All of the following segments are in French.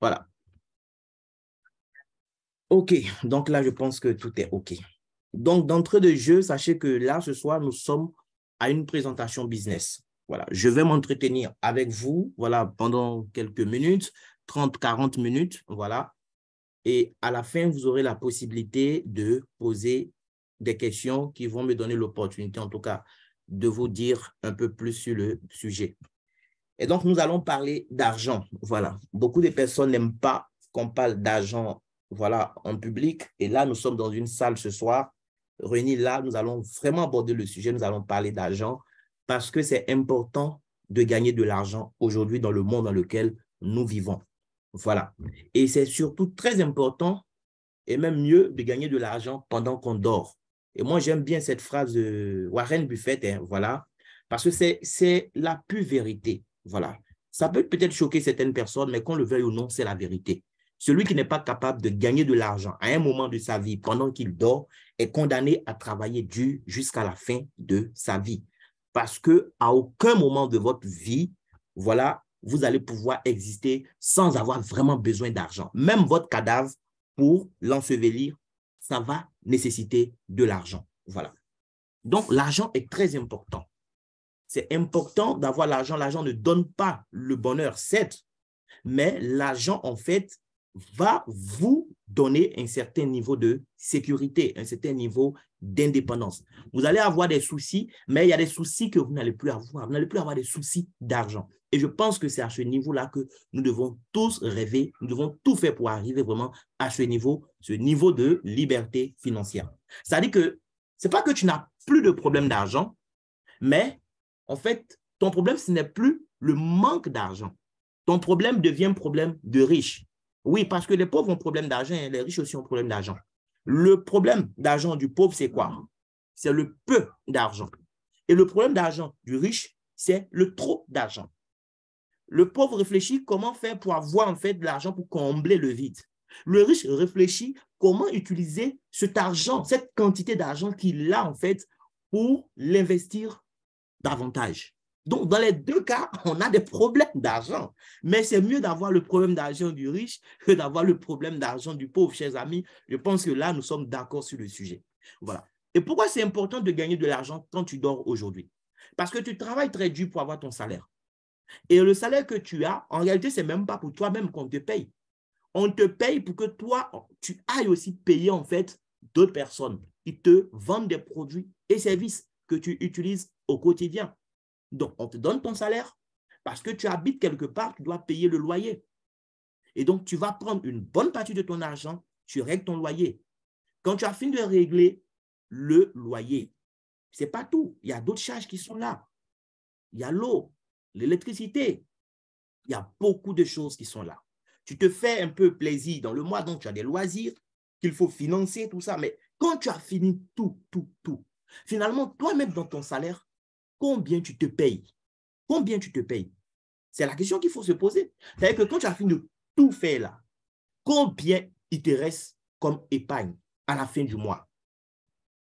Voilà. OK. Donc là, je pense que tout est OK. Donc, d'entrée de jeu, sachez que là, ce soir, nous sommes à une présentation business. Voilà. Je vais m'entretenir avec vous, voilà, pendant quelques minutes, 30, 40 minutes, voilà. Et à la fin, vous aurez la possibilité de poser des questions qui vont me donner l'opportunité, en tout cas, de vous dire un peu plus sur le sujet. Et donc, nous allons parler d'argent. Voilà. Beaucoup de personnes n'aiment pas qu'on parle d'argent, voilà, en public. Et là, nous sommes dans une salle ce soir. Réunis là, nous allons vraiment aborder le sujet. Nous allons parler d'argent parce que c'est important de gagner de l'argent aujourd'hui dans le monde dans lequel nous vivons. Voilà. Et c'est surtout très important et même mieux de gagner de l'argent pendant qu'on dort. Et moi, j'aime bien cette phrase de Warren Buffett, hein, voilà, parce que c'est la pure vérité. Voilà. Ça peut peut-être choquer certaines personnes, mais qu'on le veuille ou non, c'est la vérité. Celui qui n'est pas capable de gagner de l'argent à un moment de sa vie pendant qu'il dort est condamné à travailler dur jusqu'à la fin de sa vie. Parce qu'à aucun moment de votre vie, voilà, vous allez pouvoir exister sans avoir vraiment besoin d'argent. Même votre cadavre, pour l'ensevelir, ça va nécessiter de l'argent. Voilà. Donc, l'argent est très important. C'est important d'avoir l'argent. L'argent ne donne pas le bonheur, certes, mais l'argent, en fait, va vous donner un certain niveau de sécurité, un certain niveau d'indépendance. Vous allez avoir des soucis, mais il y a des soucis que vous n'allez plus avoir. Vous n'allez plus avoir des soucis d'argent. Et je pense que c'est à ce niveau-là que nous devons tous rêver, nous devons tout faire pour arriver vraiment à ce niveau de liberté financière. C'est-à-dire que ce n'est pas que tu n'as plus de problème d'argent, mais en fait, ton problème, ce n'est plus le manque d'argent. Ton problème devient un problème de riche. Oui, parce que les pauvres ont problème d'argent et les riches aussi ont problème d'argent. Le problème d'argent du pauvre, c'est quoi? C'est le peu d'argent. Et le problème d'argent du riche, c'est le trop d'argent. Le pauvre réfléchit comment faire pour avoir en fait de l'argent pour combler le vide. Le riche réfléchit comment utiliser cet argent, cette quantité d'argent qu'il a en fait pour l'investir davantage. Donc, dans les deux cas, on a des problèmes d'argent. Mais c'est mieux d'avoir le problème d'argent du riche que d'avoir le problème d'argent du pauvre, chers amis. Je pense que là, nous sommes d'accord sur le sujet. Voilà. Et pourquoi c'est important de gagner de l'argent quand tu dors aujourd'hui? Parce que tu travailles très dur pour avoir ton salaire. Et le salaire que tu as, en réalité, ce n'est même pas pour toi-même qu'on te paye. On te paye pour que toi, tu ailles aussi payer en fait d'autres personnes qui te vendent des produits et services que tu utilises au quotidien. Donc, on te donne ton salaire parce que tu habites quelque part, tu dois payer le loyer. Et donc, tu vas prendre une bonne partie de ton argent, tu règles ton loyer. Quand tu as fini de régler le loyer, ce n'est pas tout. Il y a d'autres charges qui sont là. Il y a l'eau, l'électricité. Il y a beaucoup de choses qui sont là. Tu te fais un peu plaisir dans le mois, donc tu as des loisirs qu'il faut financer, tout ça. Mais quand tu as fini tout, finalement, toi-même dans ton salaire, combien tu te payes? Combien tu te payes? C'est la question qu'il faut se poser. C'est-à-dire que quand tu as fini de tout faire là, combien il te reste comme épargne à la fin du mois?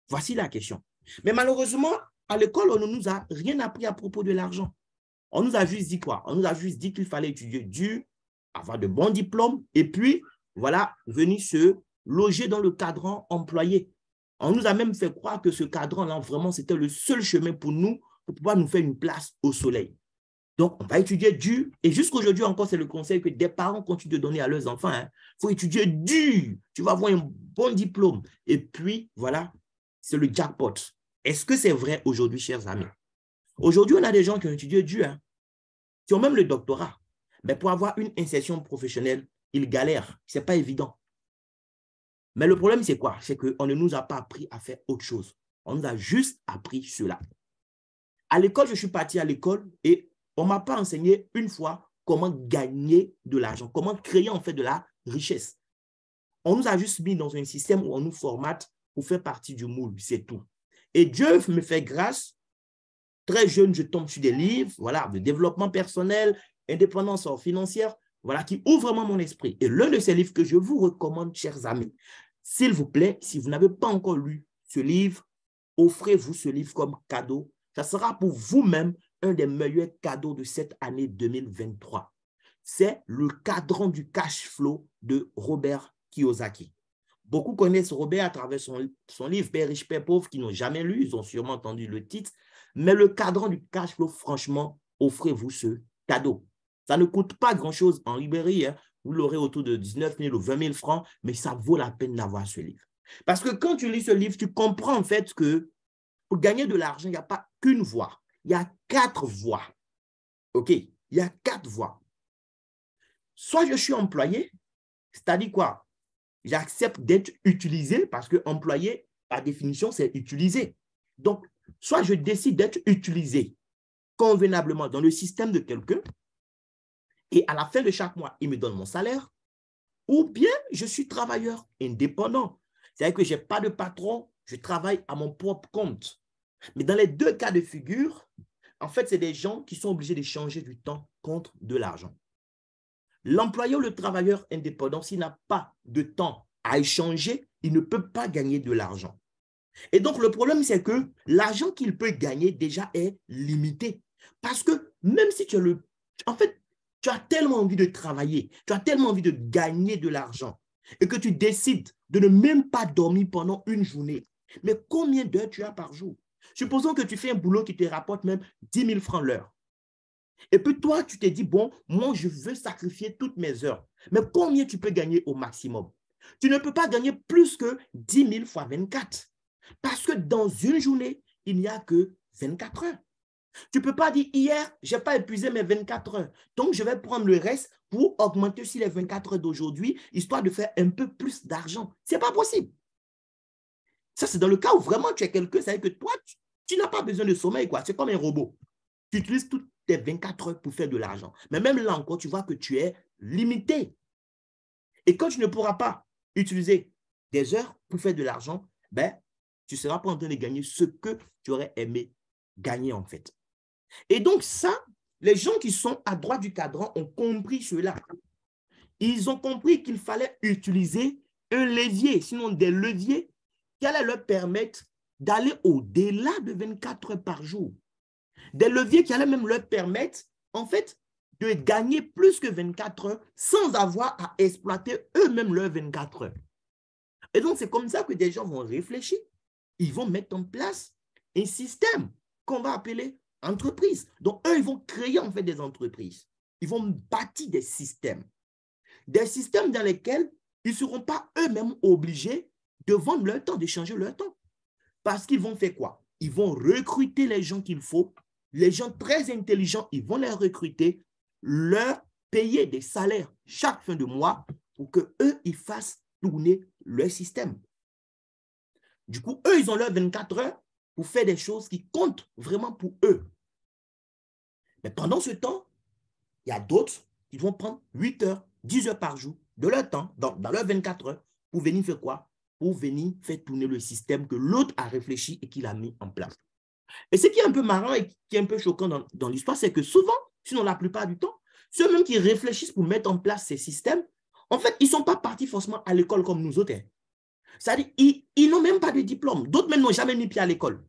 Voici la question. Mais malheureusement, à l'école, on ne nous a rien appris à propos de l'argent. On nous a juste dit quoi? On nous a juste dit qu'il fallait étudier dur, avoir de bons diplômes et puis, voilà, venir se loger dans le cadran employé. On nous a même fait croire que ce cadran-là, vraiment, c'était le seul chemin pour nous, pour pouvoir nous faire une place au soleil. Donc, on va étudier dur. Et jusqu'aujourd'hui encore, c'est le conseil que des parents continuent de donner à leurs enfants. Il faut étudier dur. Tu vas avoir un bon diplôme. Et puis, voilà, c'est le jackpot. Est-ce que c'est vrai aujourd'hui, chers amis? Aujourd'hui, on a des gens qui ont étudié dur, qui ont même le doctorat. Mais pour avoir une insertion professionnelle, ils galèrent. Ce n'est pas évident. Mais le problème, c'est quoi? C'est qu'on ne nous a pas appris à faire autre chose. On nous a juste appris cela. À l'école, je suis parti à l'école et on ne m'a pas enseigné une fois comment gagner de l'argent, comment créer en fait de la richesse. On nous a juste mis dans un système où on nous formate pour faire partie du moule, c'est tout. Et Dieu me fait grâce. Très jeune, je tombe sur des livres, voilà, de développement personnel, indépendance financière, voilà, qui ouvrent vraiment mon esprit. Et l'un de ces livres que je vous recommande, chers amis, s'il vous plaît, si vous n'avez pas encore lu ce livre, offrez-vous ce livre comme cadeau. Ça sera pour vous-même un des meilleurs cadeaux de cette année 2023. c'est le cadran du cash flow de Robert Kiyosaki. Beaucoup connaissent Robert à travers son livre Père riche, Père pauvre, qui n'ont jamais lu, ils ont sûrement entendu le titre. Mais le cadran du cash flow, franchement, offrez-vous ce cadeau. Ça ne coûte pas grand-chose en librairie. Hein. Vous l'aurez autour de 19 000 ou 20 000 francs, mais ça vaut la peine d'avoir ce livre. Parce que quand tu lis ce livre, tu comprends en fait que pour gagner de l'argent, il n'y a pas qu'une voie. Il y a 4 voies. OK? Il y a 4 voies. Soit je suis employé, c'est-à-dire quoi? J'accepte d'être utilisé parce que employé, par définition, c'est utilisé. Donc, soit je décide d'être utilisé convenablement dans le système de quelqu'un et à la fin de chaque mois, il me donne mon salaire, ou bien je suis travailleur indépendant. C'est-à-dire que je n'ai pas de patron, je travaille à mon propre compte. Mais dans les 2 cas de figure, en fait, c'est des gens qui sont obligés d'échanger du temps contre de l'argent. L'employé ou le travailleur indépendant, s'il n'a pas de temps à échanger, il ne peut pas gagner de l'argent. Et donc, le problème, c'est que l'argent qu'il peut gagner déjà est limité. Parce que même si tu as en fait, tu as tellement envie de travailler, tu as tellement envie de gagner de l'argent et que tu décides de ne même pas dormir pendant une journée. Mais combien d'heures tu as par jour? Supposons que tu fais un boulot qui te rapporte même 10 000 francs l'heure. Et puis toi, tu t'es dit, bon, moi, je veux sacrifier toutes mes heures. Mais combien tu peux gagner au maximum? Tu ne peux pas gagner plus que 10 000 fois 24. Parce que dans une journée, il n'y a que 24 heures. Tu ne peux pas dire, hier, je n'ai pas épuisé mes 24 heures. Donc, je vais prendre le reste pour augmenter aussi les 24 heures d'aujourd'hui, histoire de faire un peu plus d'argent. Ce n'est pas possible. Ça, c'est dans le cas où vraiment tu es quelqu'un, c'est-à-dire que toi, tu n'as pas besoin de sommeil, quoi. C'est comme un robot. Tu utilises toutes tes 24 heures pour faire de l'argent. Mais même là encore, tu vois que tu es limité. Et quand tu ne pourras pas utiliser des heures pour faire de l'argent, ben, tu ne seras pas en train de gagner ce que tu aurais aimé gagner en fait. Et donc ça, les gens qui sont à droite du cadran ont compris cela. Ils ont compris qu'il fallait utiliser un levier, sinon des leviers qui allaient leur permettre d'aller au-delà de 24 heures par jour. Des leviers qui allaient même leur permettre, en fait, de gagner plus que 24 heures sans avoir à exploiter eux-mêmes leurs 24 heures. Et donc, c'est comme ça que des gens vont réfléchir. Ils vont mettre en place un système qu'on va appeler entreprise. Donc, eux, ils vont créer en fait des entreprises. Ils vont bâtir des systèmes. Des systèmes dans lesquels ils ne seront pas eux-mêmes obligés de vendre leur temps, d'échanger leur temps. Parce qu'ils vont faire quoi? Ils vont recruter les gens qu'il faut. Les gens très intelligents, ils vont les recruter, leur payer des salaires chaque fin de mois pour qu'eux, ils fassent tourner leur système. Du coup, eux, ils ont leurs 24 heures pour faire des choses qui comptent vraiment pour eux. Mais pendant ce temps, il y a d'autres qui vont prendre 8 heures, 10 heures par jour de leur temps, dans leurs 24 heures, pour venir faire quoi? Pour venir faire tourner le système que l'autre a réfléchi et qu'il a mis en place. Et ce qui est un peu marrant et qui est un peu choquant dans l'histoire, c'est que souvent, sinon la plupart du temps, ceux-mêmes qui réfléchissent pour mettre en place ces systèmes, en fait, ils ne sont pas partis forcément à l'école comme nous autres. C'est-à-dire, ils n'ont même pas de diplôme. D'autres même n'ont jamais mis pied à l'école.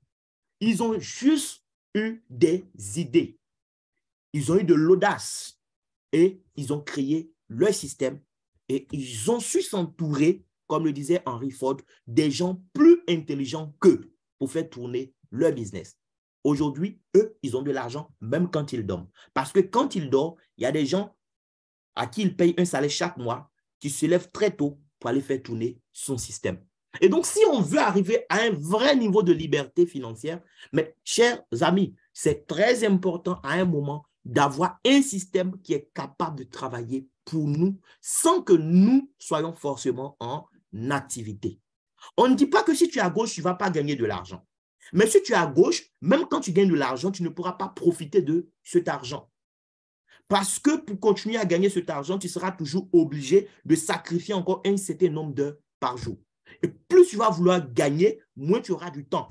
Ils ont juste eu des idées. Ils ont eu de l'audace et ils ont créé leur système et ils ont su s'entourer, comme le disait Henry Ford, des gens plus intelligents qu'eux pour faire tourner leur business. Aujourd'hui, eux, ils ont de l'argent même quand ils dorment. Parce que quand ils dorment, il y a des gens à qui ils payent un salaire chaque mois qui se lèvent très tôt pour aller faire tourner son système. Et donc, si on veut arriver à un vrai niveau de liberté financière, mais chers amis, c'est très important à un moment d'avoir un système qui est capable de travailler pour nous sans que nous soyons forcément en activité. On ne dit pas que si tu es à gauche, tu ne vas pas gagner de l'argent. Mais si tu es à gauche, même quand tu gagnes de l'argent, tu ne pourras pas profiter de cet argent. Parce que pour continuer à gagner cet argent, tu seras toujours obligé de sacrifier encore un certain nombre d'heures par jour. Et plus tu vas vouloir gagner, moins tu auras du temps.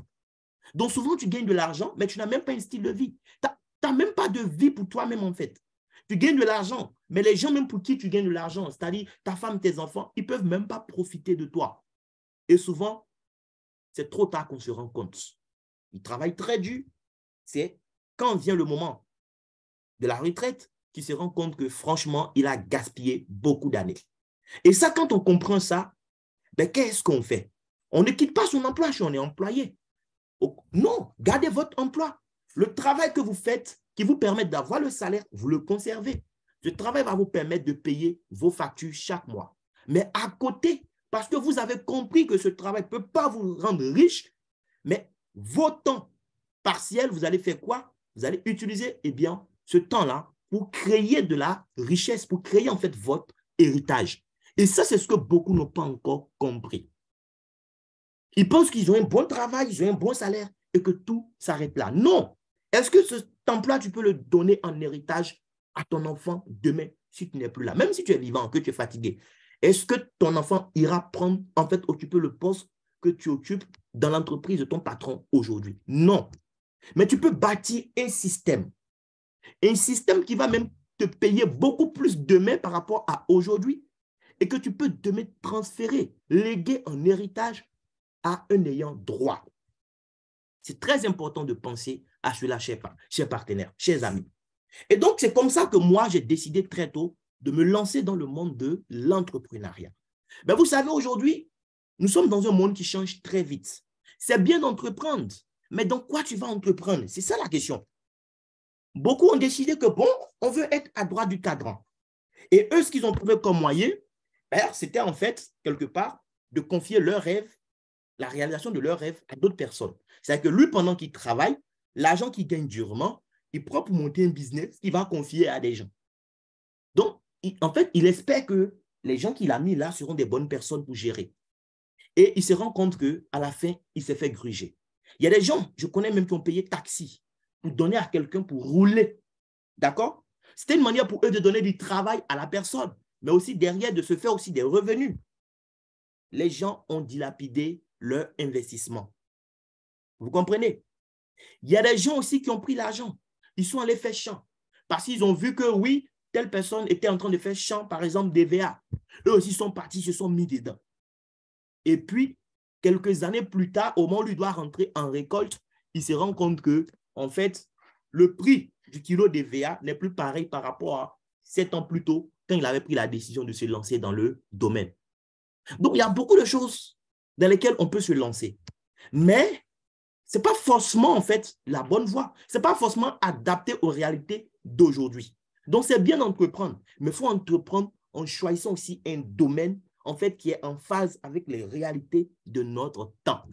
Donc souvent, tu gagnes de l'argent, mais tu n'as même pas un style de vie. Tu n'as même pas de vie pour toi-même en fait. Tu gagnes de l'argent, mais les gens même pour qui tu gagnes de l'argent, c'est-à-dire ta femme, tes enfants, ils ne peuvent même pas profiter de toi. Et souvent, c'est trop tard qu'on se rend compte. Ils travaillent très dur. C'est quand vient le moment de la retraite, qui se rend compte que franchement, il a gaspillé beaucoup d'années. Et ça, quand on comprend ça, ben, qu'est-ce qu'on fait? On ne quitte pas son emploi si on est employé. Non, gardez votre emploi. Le travail que vous faites qui vous permet d'avoir le salaire, vous le conservez. Ce travail va vous permettre de payer vos factures chaque mois. Mais à côté, parce que vous avez compris que ce travail ne peut pas vous rendre riche, mais vos temps partiels, vous allez faire quoi? Vous allez utiliser ce temps-là pour créer de la richesse, pour créer en fait votre héritage. Et ça, c'est ce que beaucoup n'ont pas encore compris. Ils pensent qu'ils ont un bon travail, ils ont un bon salaire et que tout s'arrête là. Non! Est-ce que ce emploi, tu peux le donner en héritage à ton enfant demain si tu n'es plus là? Même si tu es vivant, que tu es fatigué, est-ce que ton enfant ira prendre, en fait, occuper le poste que tu occupes dans l'entreprise de ton patron aujourd'hui? Non. Mais tu peux bâtir un système qui va même te payer beaucoup plus demain par rapport à aujourd'hui et que tu peux demain transférer, léguer en héritage à un ayant droit. C'est très important de penser à cela, chers partenaires, chers amis. Et donc, c'est comme ça que moi, j'ai décidé très tôt de me lancer dans le monde de l'entrepreneuriat. Ben, vous savez, aujourd'hui, nous sommes dans un monde qui change très vite. C'est bien d'entreprendre, mais dans quoi tu vas entreprendre? C'est ça la question. Beaucoup ont décidé que, bon, on veut être à droite du cadran. Et eux, ce qu'ils ont trouvé comme moyen, ben, c'était en fait, quelque part, de confier leurs rêves, la réalisation de leurs rêves à d'autres personnes. C'est-à-dire que lui, pendant qu'il travaille, l'argent qu'il gagne durement, il prend pour monter un business qu'il va confier à des gens. Donc, en fait, il espère que les gens qu'il a mis là seront des bonnes personnes pour gérer. Et il se rend compte qu'à la fin, il s'est fait gruger. Il y a des gens, je connais même qui ont payé taxi pour donner à quelqu'un pour rouler. D'accord? C'était une manière pour eux de donner du travail à la personne, mais aussi derrière de se faire aussi des revenus. Les gens ont dilapidé leur investissement. Vous comprenez? Il y a des gens aussi qui ont pris l'argent. Ils sont allés faire champ parce qu'ils ont vu que oui, telle personne était en train de faire champ, par exemple, DVA. Eux aussi sont partis, se sont mis dedans. Et puis, quelques années plus tard, au moment où il doit rentrer en récolte, il se rend compte que, en fait, le prix du kilo DVA n'est plus pareil par rapport à 7 ans plus tôt, quand il avait pris la décision de se lancer dans le domaine. Donc, il y a beaucoup de choses dans lesquelles on peut se lancer. Mais ce n'est pas forcément, en fait, la bonne voie. Ce n'est pas forcément adapté aux réalités d'aujourd'hui. Donc, c'est bien d'entreprendre, mais il faut entreprendre en choisissant aussi un domaine, en fait, qui est en phase avec les réalités de notre temps.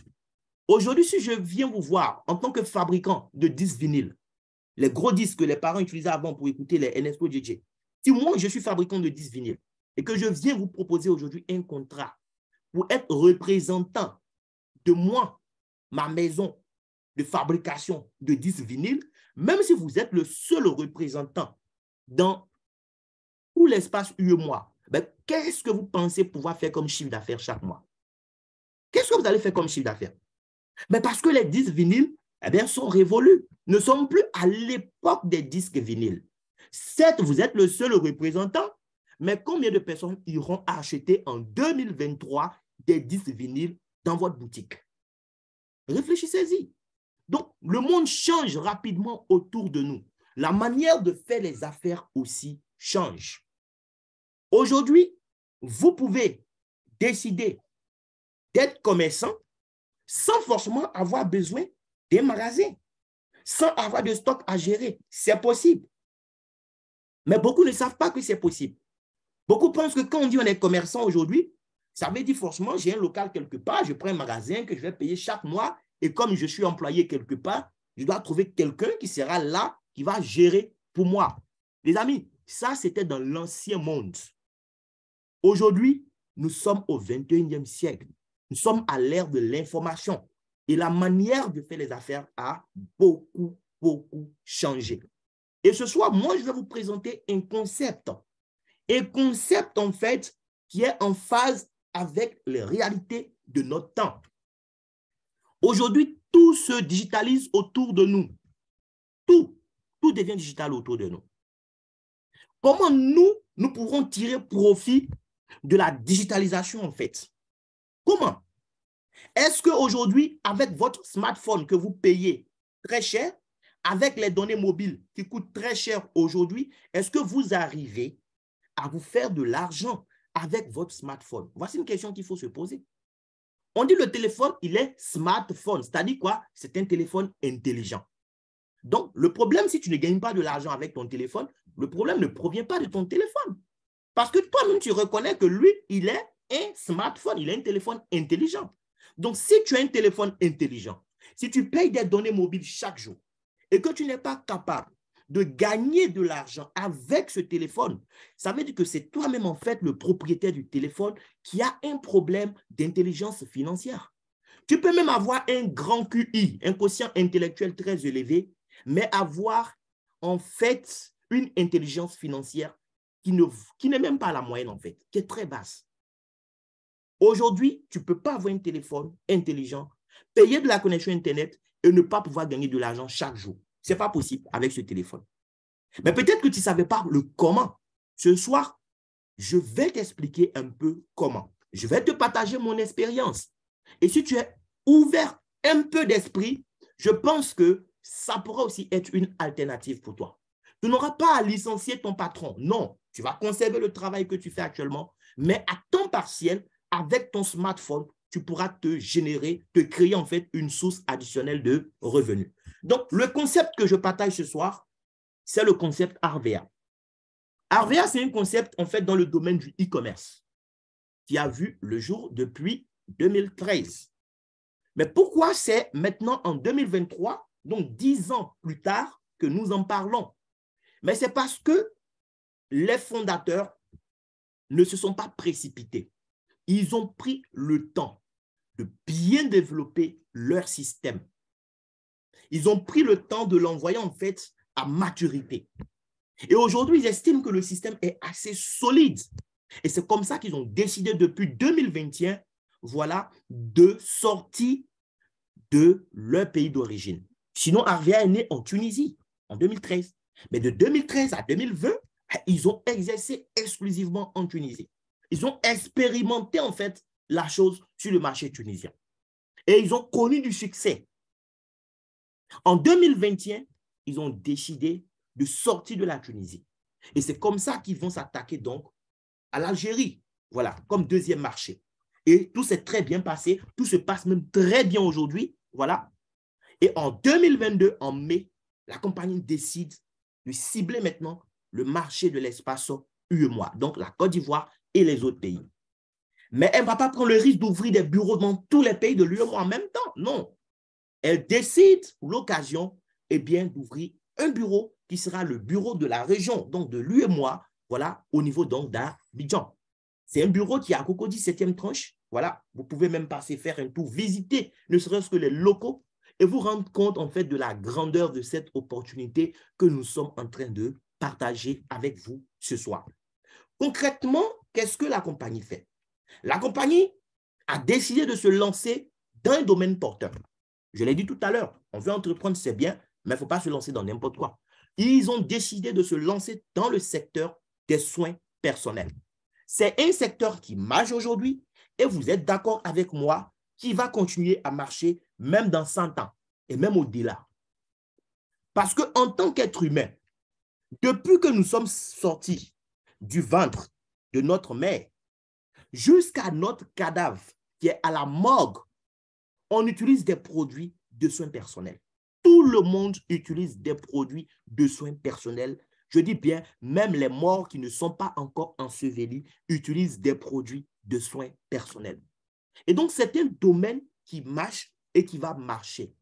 Aujourd'hui, si je viens vous voir en tant que fabricant de disques vinyles, les gros disques que les parents utilisaient avant pour écouter les NSO DJ, si moi, je suis fabricant de disques vinyles et que je viens vous proposer aujourd'hui un contrat pour être représentant de moi, ma maison de fabrication de disques vinyles, même si vous êtes le seul représentant dans tout l'espace UEMOA, ben, qu'est-ce que vous pensez pouvoir faire comme chiffre d'affaires chaque mois? Qu'est-ce que vous allez faire comme chiffre d'affaires? Ben, parce que les disques vinyles sont révolus. Nous ne sommes plus à l'époque des disques vinyles. Certes, vous êtes le seul représentant, mais combien de personnes iront acheter en 2023 des disques vinyles dans votre boutique? Réfléchissez-y. Donc, le monde change rapidement autour de nous. La manière de faire les affaires aussi change. Aujourd'hui, vous pouvez décider d'être commerçant sans forcément avoir besoin d'un magasin, sans avoir de stock à gérer. C'est possible. Mais beaucoup ne savent pas que c'est possible. Beaucoup pensent que quand on dit on est commerçant aujourd'hui, ça veut dire forcément j'ai un local quelque part, je prends un magasin que je vais payer chaque mois et comme je suis employé quelque part, je dois trouver quelqu'un qui sera là, qui va gérer pour moi. Les amis, ça c'était dans l'ancien monde. Aujourd'hui, nous sommes au 21e siècle. Nous sommes à l'ère de l'information. Et la manière de faire les affaires a beaucoup, beaucoup changé. Et ce soir, moi, je vais vous présenter un concept. Un concept, en fait, qui est en phase avec les réalités de notre temps. Aujourd'hui, tout se digitalise autour de nous. Tout devient digital autour de nous. Comment nous pourrons tirer profit de la digitalisation, en fait? Comment? Est-ce qu'aujourd'hui, avec votre smartphone que vous payez très cher, avec les données mobiles qui coûtent très cher aujourd'hui, est-ce que vous arrivez à vous faire de l'argent avec votre smartphone? Voici une question qu'il faut se poser. On dit le téléphone, il est smartphone, c'est-à-dire quoi? C'est un téléphone intelligent. Donc, le problème, si tu ne gagnes pas de l'argent avec ton téléphone, le problème ne provient pas de ton téléphone. Parce que toi-même, tu reconnais que lui, il est un smartphone, il est un téléphone intelligent. Donc, si tu as un téléphone intelligent, si tu payes des données mobiles chaque jour et que tu n'es pas capable de gagner de l'argent avec ce téléphone, ça veut dire que c'est toi-même en fait le propriétaire du téléphone qui a un problème d'intelligence financière. Tu peux même avoir un grand QI, un quotient intellectuel très élevé, mais avoir en fait une intelligence financière qui n'est même pas la moyenne en fait, qui est très basse. Aujourd'hui, tu ne peux pas avoir un téléphone intelligent, payer de la connexion Internet et ne pas pouvoir gagner de l'argent chaque jour. Ce n'est pas possible avec ce téléphone. Mais peut-être que tu ne savais pas le comment. Ce soir, je vais t'expliquer un peu comment. Je vais te partager mon expérience. Et si tu es ouvert un peu d'esprit, je pense que ça pourra aussi être une alternative pour toi. Tu n'auras pas à licencier ton patron. Non, tu vas conserver le travail que tu fais actuellement, mais à temps partiel, avec ton smartphone, tu pourras te créer en fait une source additionnelle de revenus. Donc, le concept que je partage ce soir, c'est le concept RVA. RVA, c'est un concept en fait dans le domaine du e-commerce qui a vu le jour depuis 2013. Mais pourquoi c'est maintenant en 2023, donc 10 ans plus tard, que nous en parlons? Mais c'est parce que les fondateurs ne se sont pas précipités. Ils ont pris le temps de bien développer leur système. Ils ont pris le temps de l'envoyer en fait à maturité. Et aujourd'hui, ils estiment que le système est assez solide. Et c'est comme ça qu'ils ont décidé depuis 2021, voilà, de sortir de leur pays d'origine. Sinon, RVA est né en Tunisie en 2013. Mais de 2013 à 2020, ils ont exercé exclusivement en Tunisie. Ils ont expérimenté en fait la chose sur le marché tunisien. Et ils ont connu du succès. En 2021, ils ont décidé de sortir de la Tunisie. Et c'est comme ça qu'ils vont s'attaquer donc à l'Algérie, voilà, comme deuxième marché. Et tout s'est très bien passé, tout se passe même très bien aujourd'hui, voilà. Et en 2022, en mai, la compagnie décide de cibler maintenant le marché de l'espace UEMOA, donc la Côte d'Ivoire et les autres pays. Mais elle ne va pas prendre le risque d'ouvrir des bureaux dans tous les pays de l'UEMOA en même temps, non. Elle décide pour l'occasion d'ouvrir un bureau qui sera le bureau de la région, donc de l'UEMOA, voilà, au niveau donc d'Abidjan. C'est un bureau qui est à Cocody 7e tranche. Voilà, vous pouvez même passer faire un tour, visiter ne serait-ce que les locaux et vous rendre compte en fait de la grandeur de cette opportunité que nous sommes en train de partager avec vous ce soir. Concrètement, qu'est-ce que la compagnie fait? La compagnie a décidé de se lancer dans un domaine porteur. Je l'ai dit tout à l'heure, on veut entreprendre, c'est bien, mais il ne faut pas se lancer dans n'importe quoi. Ils ont décidé de se lancer dans le secteur des soins personnels. C'est un secteur qui marche aujourd'hui et vous êtes d'accord avec moi qui va continuer à marcher même dans 100 ans et même au-delà. Parce qu'en tant qu'être humain, depuis que nous sommes sortis du ventre de notre mère jusqu'à notre cadavre qui est à la morgue, on utilise des produits de soins personnels. Tout le monde utilise des produits de soins personnels. Je dis bien, même les morts qui ne sont pas encore ensevelis utilisent des produits de soins personnels. Et donc, c'est un domaine qui marche et qui va marcher.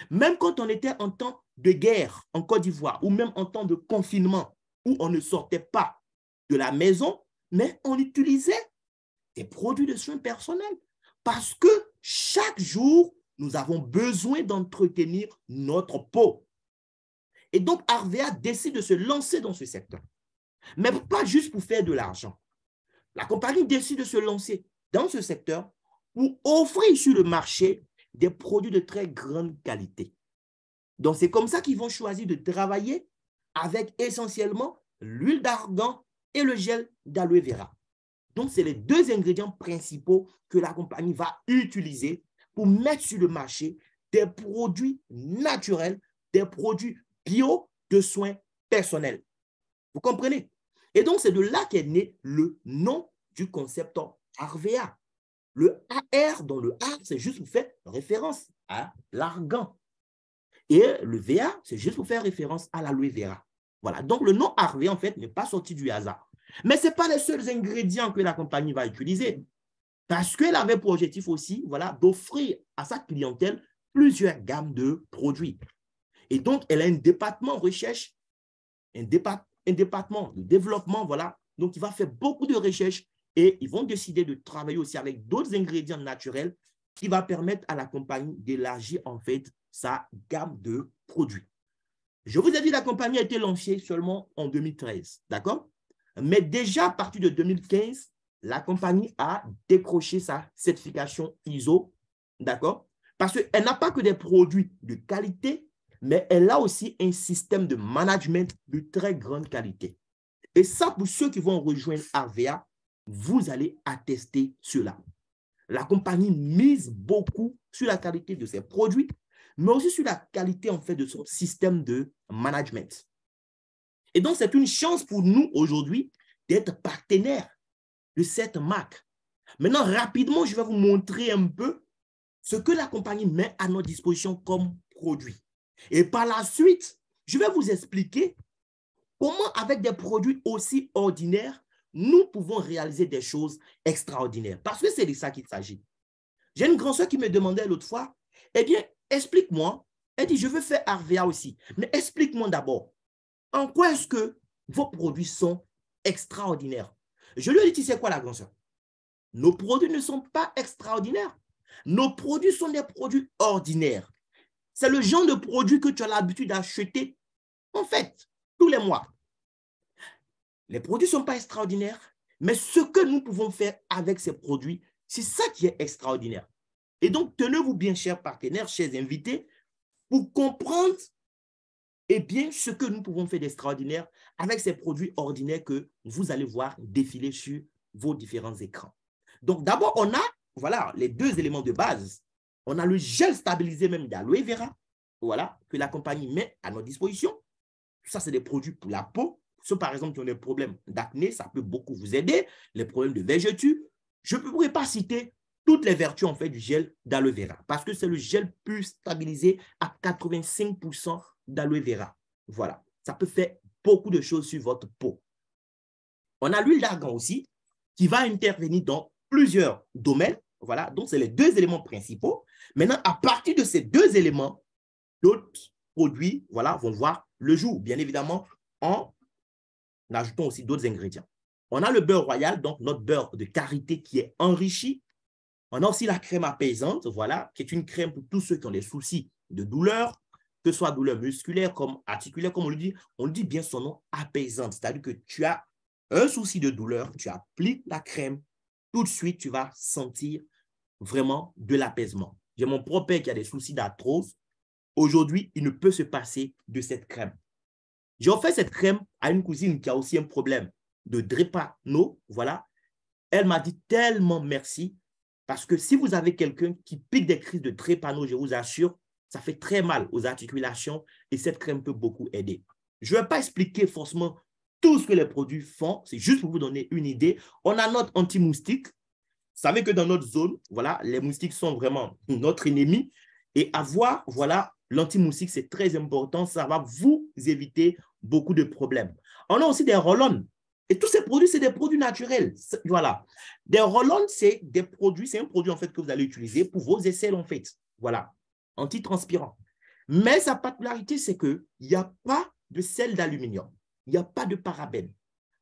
Même quand on était en temps de guerre en Côte d'Ivoire ou même en temps de confinement où on ne sortait pas de la maison, mais on utilisait des produits de soins personnels parce que chaque jour, nous avons besoin d'entretenir notre peau. Et donc, RVA décide de se lancer dans ce secteur. Mais pas juste pour faire de l'argent. La compagnie décide de se lancer dans ce secteur pour offrir sur le marché des produits de très grande qualité. Donc, c'est comme ça qu'ils vont choisir de travailler avec essentiellement l'huile d'argan et le gel d'aloe vera. Donc, c'est les deux ingrédients principaux que la compagnie va utiliser pour mettre sur le marché des produits naturels, des produits bio de soins personnels. Vous comprenez? Et donc, c'est de là qu'est né le nom du concept Arvea. Le AR, dans le A, c'est juste pour faire référence à l'argan. Et le VA, c'est juste pour faire référence à l'aloe vera. Voilà. Donc, le nom Arvea, en fait, n'est pas sorti du hasard. Mais ce n'est pas les seuls ingrédients que la compagnie va utiliser. Parce qu'elle avait pour objectif aussi, voilà, d'offrir à sa clientèle plusieurs gammes de produits. Et donc, elle a un département recherche, un département de développement, voilà. Donc, il va faire beaucoup de recherches et ils vont décider de travailler aussi avec d'autres ingrédients naturels qui va permettre à la compagnie d'élargir, en fait, sa gamme de produits. Je vous ai dit, la compagnie a été lancée seulement en 2013, d'accord? Mais déjà, à partir de 2015, la compagnie a décroché sa certification ISO, d'accord? Parce qu'elle n'a pas que des produits de qualité, mais elle a aussi un système de management de très grande qualité. Et ça, pour ceux qui vont rejoindre Arvea, vous allez attester cela. La compagnie mise beaucoup sur la qualité de ses produits, mais aussi sur la qualité, en fait, de son système de management. Et donc, c'est une chance pour nous aujourd'hui d'être partenaires de cette marque. Maintenant, rapidement, je vais vous montrer un peu ce que la compagnie met à notre disposition comme produit. Et par la suite, je vais vous expliquer comment, avec des produits aussi ordinaires, nous pouvons réaliser des choses extraordinaires. Parce que c'est de ça qu'il s'agit. J'ai une grande soeur qui me demandait l'autre fois, eh bien, explique-moi. Elle dit, je veux faire Arvea aussi. Mais explique-moi d'abord, en quoi est-ce que vos produits sont extraordinaires? Je lui ai dit, tu sais quoi, la grande soeur? Nos produits ne sont pas extraordinaires. Nos produits sont des produits ordinaires. C'est le genre de produit que tu as l'habitude d'acheter, en fait, tous les mois. Les produits ne sont pas extraordinaires, mais ce que nous pouvons faire avec ces produits, c'est ça qui est extraordinaire. Et donc, tenez-vous bien, chers partenaires, chers invités, pour comprendre eh bien, ce que nous pouvons faire d'extraordinaire avec ces produits ordinaires que vous allez voir défiler sur vos différents écrans. Donc, d'abord, on a voilà, les deux éléments de base. On a le gel stabilisé même d'aloe vera, voilà, que la compagnie met à notre disposition. Ça, c'est des produits pour la peau. Ceux, par exemple, qui ont des problèmes d'acné, ça peut beaucoup vous aider. Les problèmes de vergetures. Je ne pourrais pas citer toutes les vertus, en fait, du gel d'aloe vera parce que c'est le gel plus stabilisé à 85% d'aloe vera. Voilà, ça peut faire beaucoup de choses sur votre peau. On a l'huile d'argan aussi qui va intervenir dans plusieurs domaines. Voilà, donc c'est les deux éléments principaux. Maintenant, à partir de ces deux éléments, d'autres produits voilà, vont voir le jour, bien évidemment, en ajoutant aussi d'autres ingrédients. On a le beurre royal, donc notre beurre de karité qui est enrichi. On a aussi la crème apaisante, voilà, qui est une crème pour tous ceux qui ont des soucis de douleur, que ce soit douleur musculaire comme articulaire, comme on le dit bien son nom, apaisante. C'est-à-dire que tu as un souci de douleur, tu appliques la crème, tout de suite, tu vas sentir vraiment de l'apaisement. J'ai mon propre père qui a des soucis d'arthrose. Aujourd'hui, il ne peut se passer de cette crème. J'ai offert cette crème à une cousine qui a aussi un problème de drépano, voilà. Elle m'a dit tellement merci parce que si vous avez quelqu'un qui pique des crises de drépano, je vous assure, ça fait très mal aux articulations et cette crème peut beaucoup aider. Je ne vais pas expliquer forcément tout ce que les produits font, c'est juste pour vous donner une idée. On a notre anti-moustique. Vous savez que dans notre zone, voilà, les moustiques sont vraiment notre ennemi et avoir, voilà, l'anti-moustique, c'est très important. Ça va vous éviter beaucoup de problèmes. On a aussi des roll-on. Et tous ces produits, c'est des produits naturels. Voilà. Des roll-on, c'est des produits, c'est un produit en fait que vous allez utiliser pour vos aisselles en fait. Voilà. Antitranspirant. Mais sa particularité, c'est qu'il n'y a pas de sel d'aluminium. Il n'y a pas de parabènes.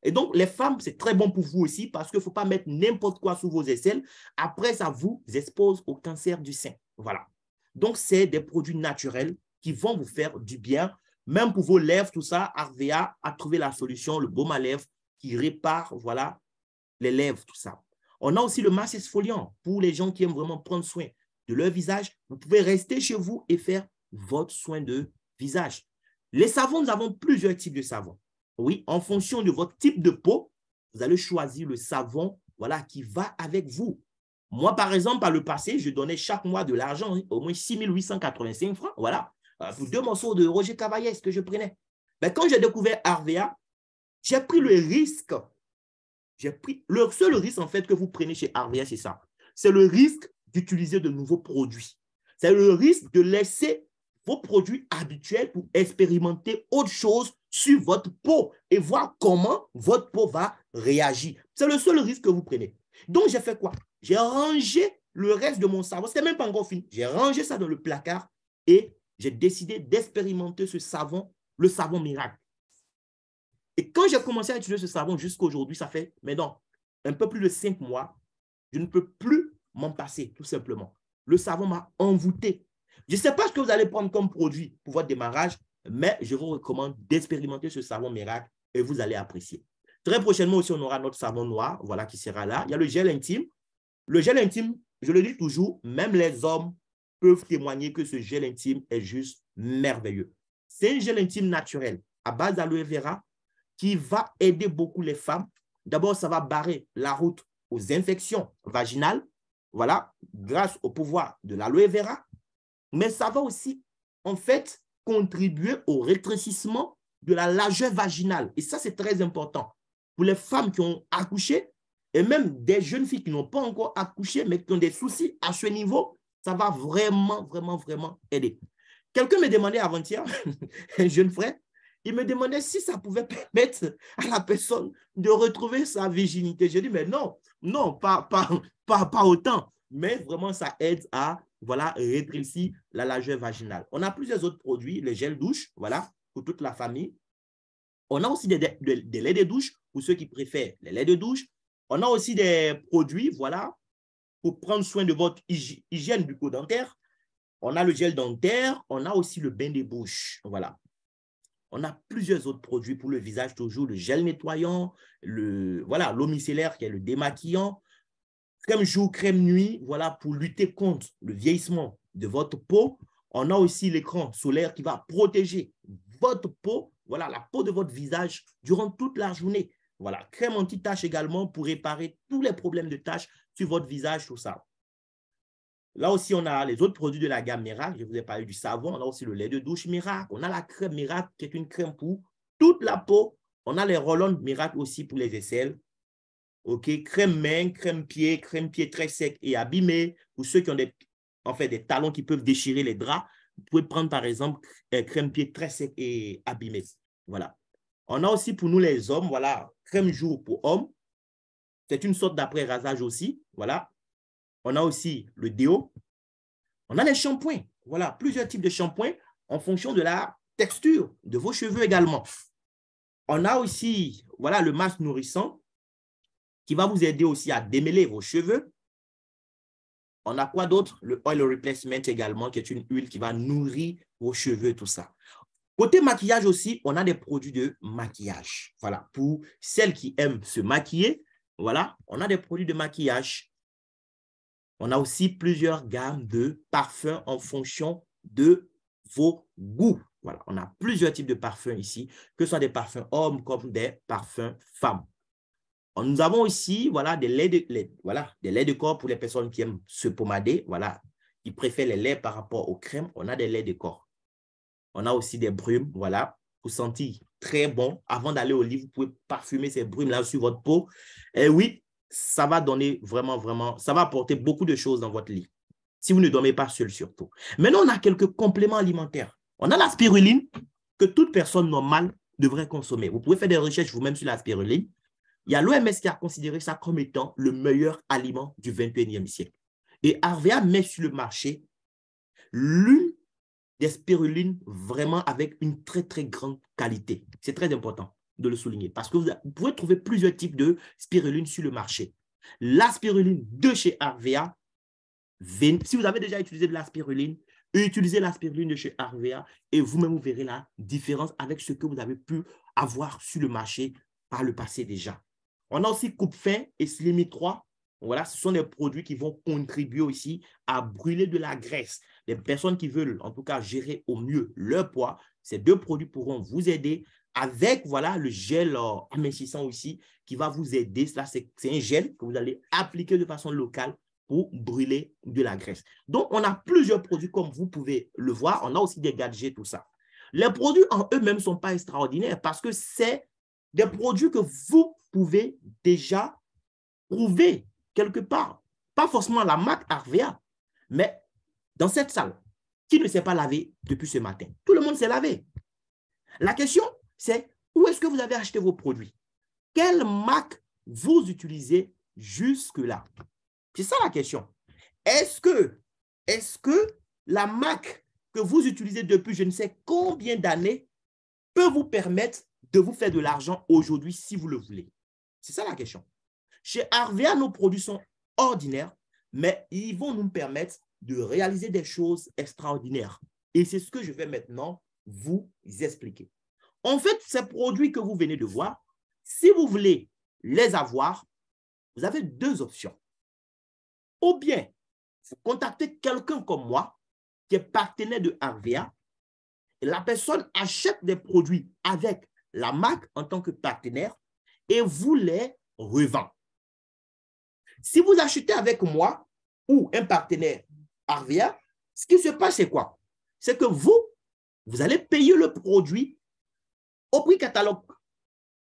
Et donc, les femmes, c'est très bon pour vous aussi parce qu'il ne faut pas mettre n'importe quoi sous vos aisselles. Après, ça vous expose au cancer du sein. Voilà. Donc, c'est des produits naturels qui vont vous faire du bien. Même pour vos lèvres, tout ça, Arvea a trouvé la solution, le baume à lèvres qui répare, voilà, les lèvres, tout ça. On a aussi le masque exfoliant pour les gens qui aiment vraiment prendre soin de leur visage. Vous pouvez rester chez vous et faire votre soin de visage. Les savons, nous avons plusieurs types de savons. Oui, en fonction de votre type de peau, vous allez choisir le savon voilà, qui va avec vous. Moi, par exemple, par le passé, je donnais chaque mois de l'argent, au moins 6 885 francs. Voilà. pour 2 morceaux de Roger Cavaillès que je prenais. Mais quand j'ai découvert Harvea, j'ai pris le risque. Le seul risque, en fait, que vous prenez chez Harvea, c'est ça. C'est le risque d'utiliser de nouveaux produits. C'est le risque de laisser vos produits habituels pour expérimenter autre chose sur votre peau et voir comment votre peau va réagir. C'est le seul risque que vous prenez. Donc, j'ai fait quoi? J'ai rangé le reste de mon savon. Ce n'était même pas encore fini. J'ai rangé ça dans le placard et j'ai décidé d'expérimenter ce savon, le savon miracle. Et quand j'ai commencé à utiliser ce savon jusqu'à aujourd'hui, ça fait maintenant un peu plus de 5 mois, je ne peux plus m'en passer, tout simplement. Le savon m'a envoûté. Je ne sais pas ce que vous allez prendre comme produit pour votre démarrage, mais je vous recommande d'expérimenter ce savon miracle et vous allez apprécier. Très prochainement aussi, on aura notre savon noir, voilà, qui sera là. Il y a le gel intime. Le gel intime, je le dis toujours, même les hommes peuvent témoigner que ce gel intime est juste merveilleux. C'est un gel intime naturel à base d'aloe vera qui va aider beaucoup les femmes. D'abord, ça va barrer la route aux infections vaginales, voilà, grâce au pouvoir de l'aloe vera. Mais ça va aussi, en fait, contribuer au rétrécissement de la largeur vaginale. Et ça, c'est très important. Pour les femmes qui ont accouché, et même des jeunes filles qui n'ont pas encore accouché, mais qui ont des soucis à ce niveau, ça va vraiment, vraiment, vraiment aider. Quelqu'un me demandait avant-hier, un jeune frère, il me demandait si ça pouvait permettre à la personne de retrouver sa virginité. Je dis, mais non, non, pas autant. Mais vraiment, ça aide à voilà, rétrécir la largeur vaginale. On a plusieurs autres produits, le gel douche, voilà, pour toute la famille. On a aussi des laits de douche pour ceux qui préfèrent les laits de douche. On a aussi des produits, voilà, pour prendre soin de votre hygiène bucco-dentaire. On a le gel dentaire, on a aussi le bain des bouches, voilà. On a plusieurs autres produits pour le visage, toujours le gel nettoyant, voilà, l'eau micellaire qui est le démaquillant, crème jour, crème nuit, voilà, pour lutter contre le vieillissement de votre peau. On a aussi l'écran solaire qui va protéger votre peau, voilà, la peau de votre visage durant toute la journée. Voilà, crème anti-tache également pour réparer tous les problèmes de taches sur votre visage, tout ça. Là aussi, on a les autres produits de la gamme Miracle. Je vous ai parlé du savon. On a aussi le lait de douche Miracle. On a la crème Miracle qui est une crème pour toute la peau. On a les roll-on Miracle aussi pour les aisselles. OK, crème main, crème pied très sec et abîmé. Pour ceux qui ont des talons qui peuvent déchirer les draps, vous pouvez prendre par exemple crème pied très sec et abîmé. Voilà. On a aussi pour nous les hommes, voilà, crème jour pour hommes. C'est une sorte d'après-rasage aussi. Voilà. On a aussi le déo. On a les shampoings. Voilà, plusieurs types de shampoings en fonction de la texture de vos cheveux également. On a aussi, voilà, le masque nourrissant qui va vous aider aussi à démêler vos cheveux. On a quoi d'autre? Le oil replacement également, qui est une huile qui va nourrir vos cheveux, tout ça. Côté maquillage aussi, on a des produits de maquillage. Voilà, pour celles qui aiment se maquiller, voilà, on a des produits de maquillage. On a aussi plusieurs gammes de parfums en fonction de vos goûts. Voilà, on a plusieurs types de parfums ici, que ce soit des parfums hommes comme des parfums femmes. Nous avons aussi voilà, des laits de corps pour les personnes qui aiment se pomader, voilà, qui préfèrent les laits par rapport aux crèmes. On a des laits de corps. On a aussi des brumes, voilà, pour sentir très bon. Avant d'aller au lit, vous pouvez parfumer ces brumes-là sur votre peau. Et oui, ça va donner vraiment, ça va apporter beaucoup de choses dans votre lit. Si vous ne dormez pas seul surtout. Maintenant, on a quelques compléments alimentaires. On a la spiruline que toute personne normale devrait consommer. Vous pouvez faire des recherches vous-même sur la spiruline. Il y a l'OMS qui a considéré ça comme étant le meilleur aliment du 21e siècle. Et Harvea met sur le marché l'une des spirulines vraiment avec une très, très grande qualité. C'est très important de le souligner parce que vous pouvez trouver plusieurs types de spirulines sur le marché. La spiruline de chez Harvea, si vous avez déjà utilisé de la spiruline, utilisez la spiruline de chez Harvea et vous-même vous verrez la différence avec ce que vous avez pu avoir sur le marché par le passé déjà. On a aussi Coupe-Fin et Slimmy 3. Voilà, ce sont des produits qui vont contribuer aussi à brûler de la graisse. Les personnes qui veulent, en tout cas, gérer au mieux leur poids, ces deux produits pourront vous aider avec, voilà, le gel amincissant aussi qui va vous aider. Là, c'est un gel que vous allez appliquer de façon locale pour brûler de la graisse. Donc, on a plusieurs produits comme vous pouvez le voir. On a aussi des gadgets, tout ça. Les produits en eux-mêmes ne sont pas extraordinaires parce que c'est des produits que vous pouvez déjà trouver quelque part. Pas forcément la marque Arvea, mais dans cette salle, qui ne s'est pas lavé depuis ce matin? Tout le monde s'est lavé. La question, c'est où est-ce que vous avez acheté vos produits? Quelle marque vous utilisez jusque-là? C'est ça la question. Est-ce que la marque que vous utilisez depuis je ne sais combien d'années peut vous permettre de vous faire de l'argent aujourd'hui si vous le voulez? C'est ça la question. Chez Arvea, nos produits sont ordinaires, mais ils vont nous permettre de réaliser des choses extraordinaires. Et c'est ce que je vais maintenant vous expliquer. En fait, ces produits que vous venez de voir, si vous voulez les avoir, vous avez deux options. Ou bien, vous contactez quelqu'un comme moi, qui est partenaire de Arvea, et la personne achète des produits avec la marque en tant que partenaire et vous les revend. Si vous achetez avec moi ou un partenaire Arvea, ce qui se passe, c'est quoi? C'est que vous allez payer le produit au prix catalogue.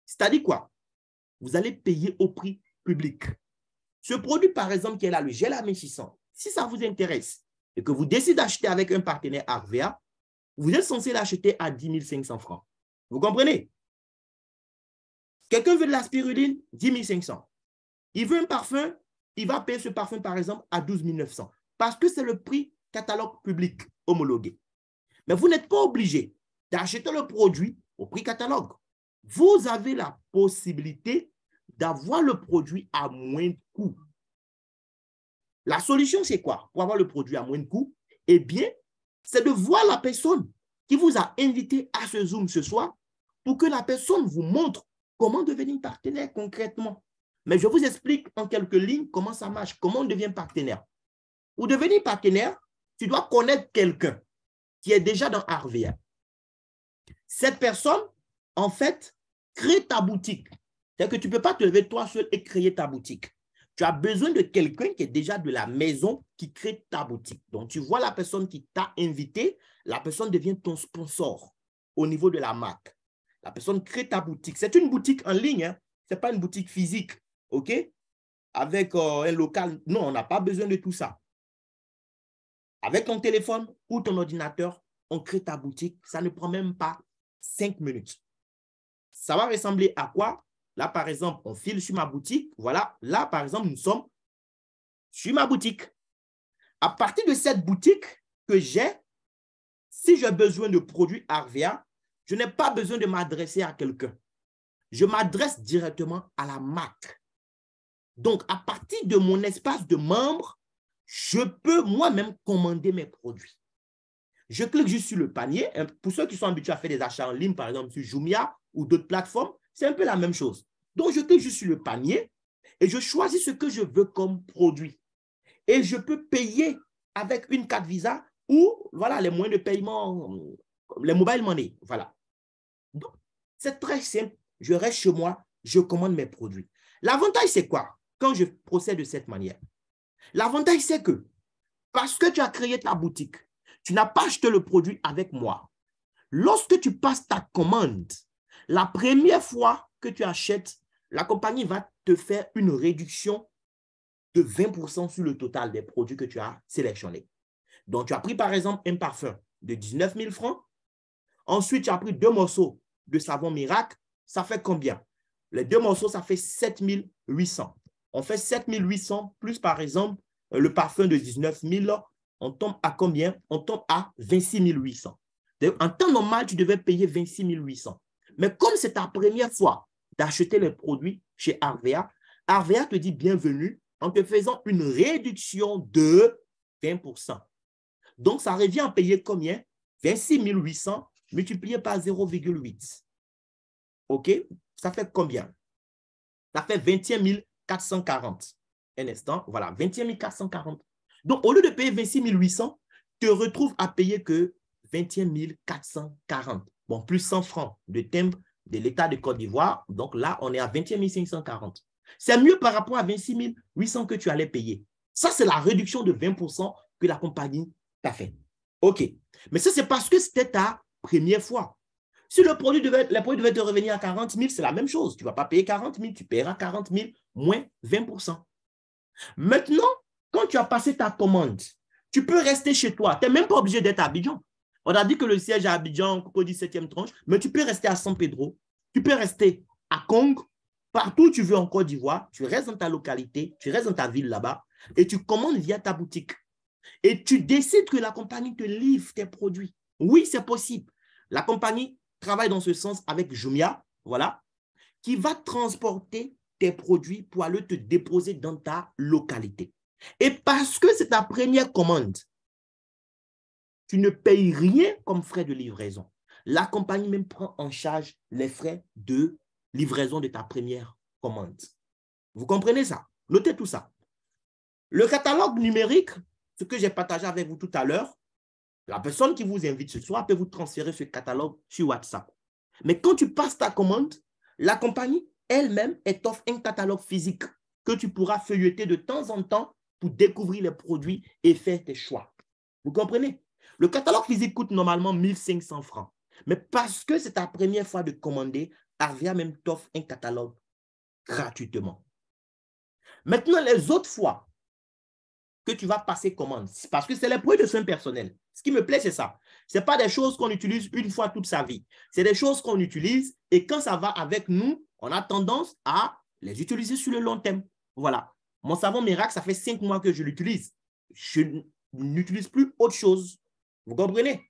C'est-à-dire quoi? Vous allez payer au prix public. Ce produit, par exemple, qui est là, le gel amincissant, si ça vous intéresse et que vous décidez d'acheter avec un partenaire Arvea, vous êtes censé l'acheter à 10 500 francs. Vous comprenez? Quelqu'un veut de la spiruline, 10 500. Il veut un parfum, il va payer ce parfum, par exemple, à 12 900. Parce que c'est le prix catalogue public homologué. Mais vous n'êtes pas obligé d'acheter le produit au prix catalogue. Vous avez la possibilité d'avoir le produit à moins de coût. La solution, c'est quoi pour avoir le produit à moins de coût? Eh bien, c'est de voir la personne qui vous a invité à ce Zoom ce soir pour que la personne vous montre comment devenir partenaire concrètement. Mais je vous explique en quelques lignes comment ça marche, comment on devient partenaire. Pour devenir partenaire, tu dois connaître quelqu'un qui est déjà dans Arvea. Cette personne, en fait, crée ta boutique. C'est-à-dire que tu ne peux pas te lever toi seul et créer ta boutique. Tu as besoin de quelqu'un qui est déjà de la maison qui crée ta boutique. Donc, tu vois la personne qui t'a invité, la personne devient ton sponsor au niveau de la marque. La personne crée ta boutique. C'est une boutique en ligne, hein? Ce n'est pas une boutique physique, OK? Avec un local. Non, on n'a pas besoin de tout ça. Avec ton téléphone ou ton ordinateur, on crée ta boutique. Ça ne prend même pas 5 minutes. Ça va ressembler à quoi? Là, par exemple, on file sur ma boutique. Voilà. Là, par exemple, nous sommes sur ma boutique. À partir de cette boutique que j'ai, si j'ai besoin de produits Arvea, je n'ai pas besoin de m'adresser à quelqu'un. Je m'adresse directement à la marque. Donc, à partir de mon espace de membre, je peux moi-même commander mes produits. Je clique juste sur le panier. Pour ceux qui sont habitués à faire des achats en ligne, par exemple sur Jumia ou d'autres plateformes, c'est un peu la même chose. Donc, je clique juste sur le panier et je choisis ce que je veux comme produit. Et je peux payer avec une carte Visa ou voilà, les moyens de paiement, les mobile money. Voilà. Donc, c'est très simple. Je reste chez moi, je commande mes produits. L'avantage, c'est quoi quand je procède de cette manière? L'avantage, c'est que parce que tu as créé ta boutique, tu n'as pas acheté le produit avec moi. Lorsque tu passes ta commande, la première fois que tu achètes, la compagnie va te faire une réduction de 20% sur le total des produits que tu as sélectionnés. Donc, tu as pris par exemple un parfum de 19 000 francs. Ensuite, tu as pris 2 morceaux de savon miracle. Ça fait combien? Les 2 morceaux, ça fait 7 800. On fait 7 800 plus par exemple le parfum de 19 000. On tombe à combien? On tombe à 26 800. En temps normal, tu devais payer 26 800. Mais comme c'est ta première fois d'acheter les produits chez Arvea, Arvea te dit bienvenue en te faisant une réduction de 20%. Donc, ça revient à payer combien? 26 800 multiplié par 0,8. OK? Ça fait combien? Ça fait 21 440. Un instant, voilà, 21 440. Donc, au lieu de payer 26 800, tu te retrouves à payer que 21 440. Bon, plus 100 francs de timbre de l'État de Côte d'Ivoire. Donc là, on est à 21 540. C'est mieux par rapport à 26 800 que tu allais payer. Ça, c'est la réduction de 20% que la compagnie t'a fait. OK. Mais ça, c'est parce que c'était ta première fois. Si les produits devaient te revenir à 40 000, c'est la même chose. Tu ne vas pas payer 40 000, tu paieras 40 000 moins 20%. Maintenant, quand tu as passé ta commande, tu peux rester chez toi. Tu n'es même pas obligé d'être à Abidjan. On a dit que le siège est à Abidjan, au 17e tranche, mais tu peux rester à San Pedro, tu peux rester à Kong, partout où tu veux en Côte d'Ivoire, tu restes dans ta localité, tu restes dans ta ville là-bas et tu commandes via ta boutique. Et tu décides que la compagnie te livre tes produits. Oui, c'est possible. La compagnie travaille dans ce sens avec Jumia, voilà, qui va transporter tes produits pour aller te déposer dans ta localité. Et parce que c'est ta première commande, tu ne payes rien comme frais de livraison. La compagnie même prend en charge les frais de livraison de ta première commande. Vous comprenez ça? Notez tout ça. Le catalogue numérique, ce que j'ai partagé avec vous tout à l'heure, la personne qui vous invite ce soir peut vous transférer ce catalogue sur WhatsApp. Mais quand tu passes ta commande, la compagnie elle-même t'offre un catalogue physique que tu pourras feuilleter de temps en temps pour découvrir les produits et faire tes choix. Vous comprenez? Le catalogue physique coûte normalement 1 500 francs. Mais parce que c'est ta première fois de commander, Arvia même t'offre un catalogue gratuitement. Maintenant, les autres fois que tu vas passer commande, parce que c'est les produits de soins personnels. Ce qui me plaît, c'est ça. Ce n'est pas des choses qu'on utilise une fois toute sa vie. C'est des choses qu'on utilise et quand ça va avec nous, on a tendance à les utiliser sur le long terme. Voilà. Mon savon miracle, ça fait 5 mois que je l'utilise. Je n'utilise plus autre chose. Vous comprenez?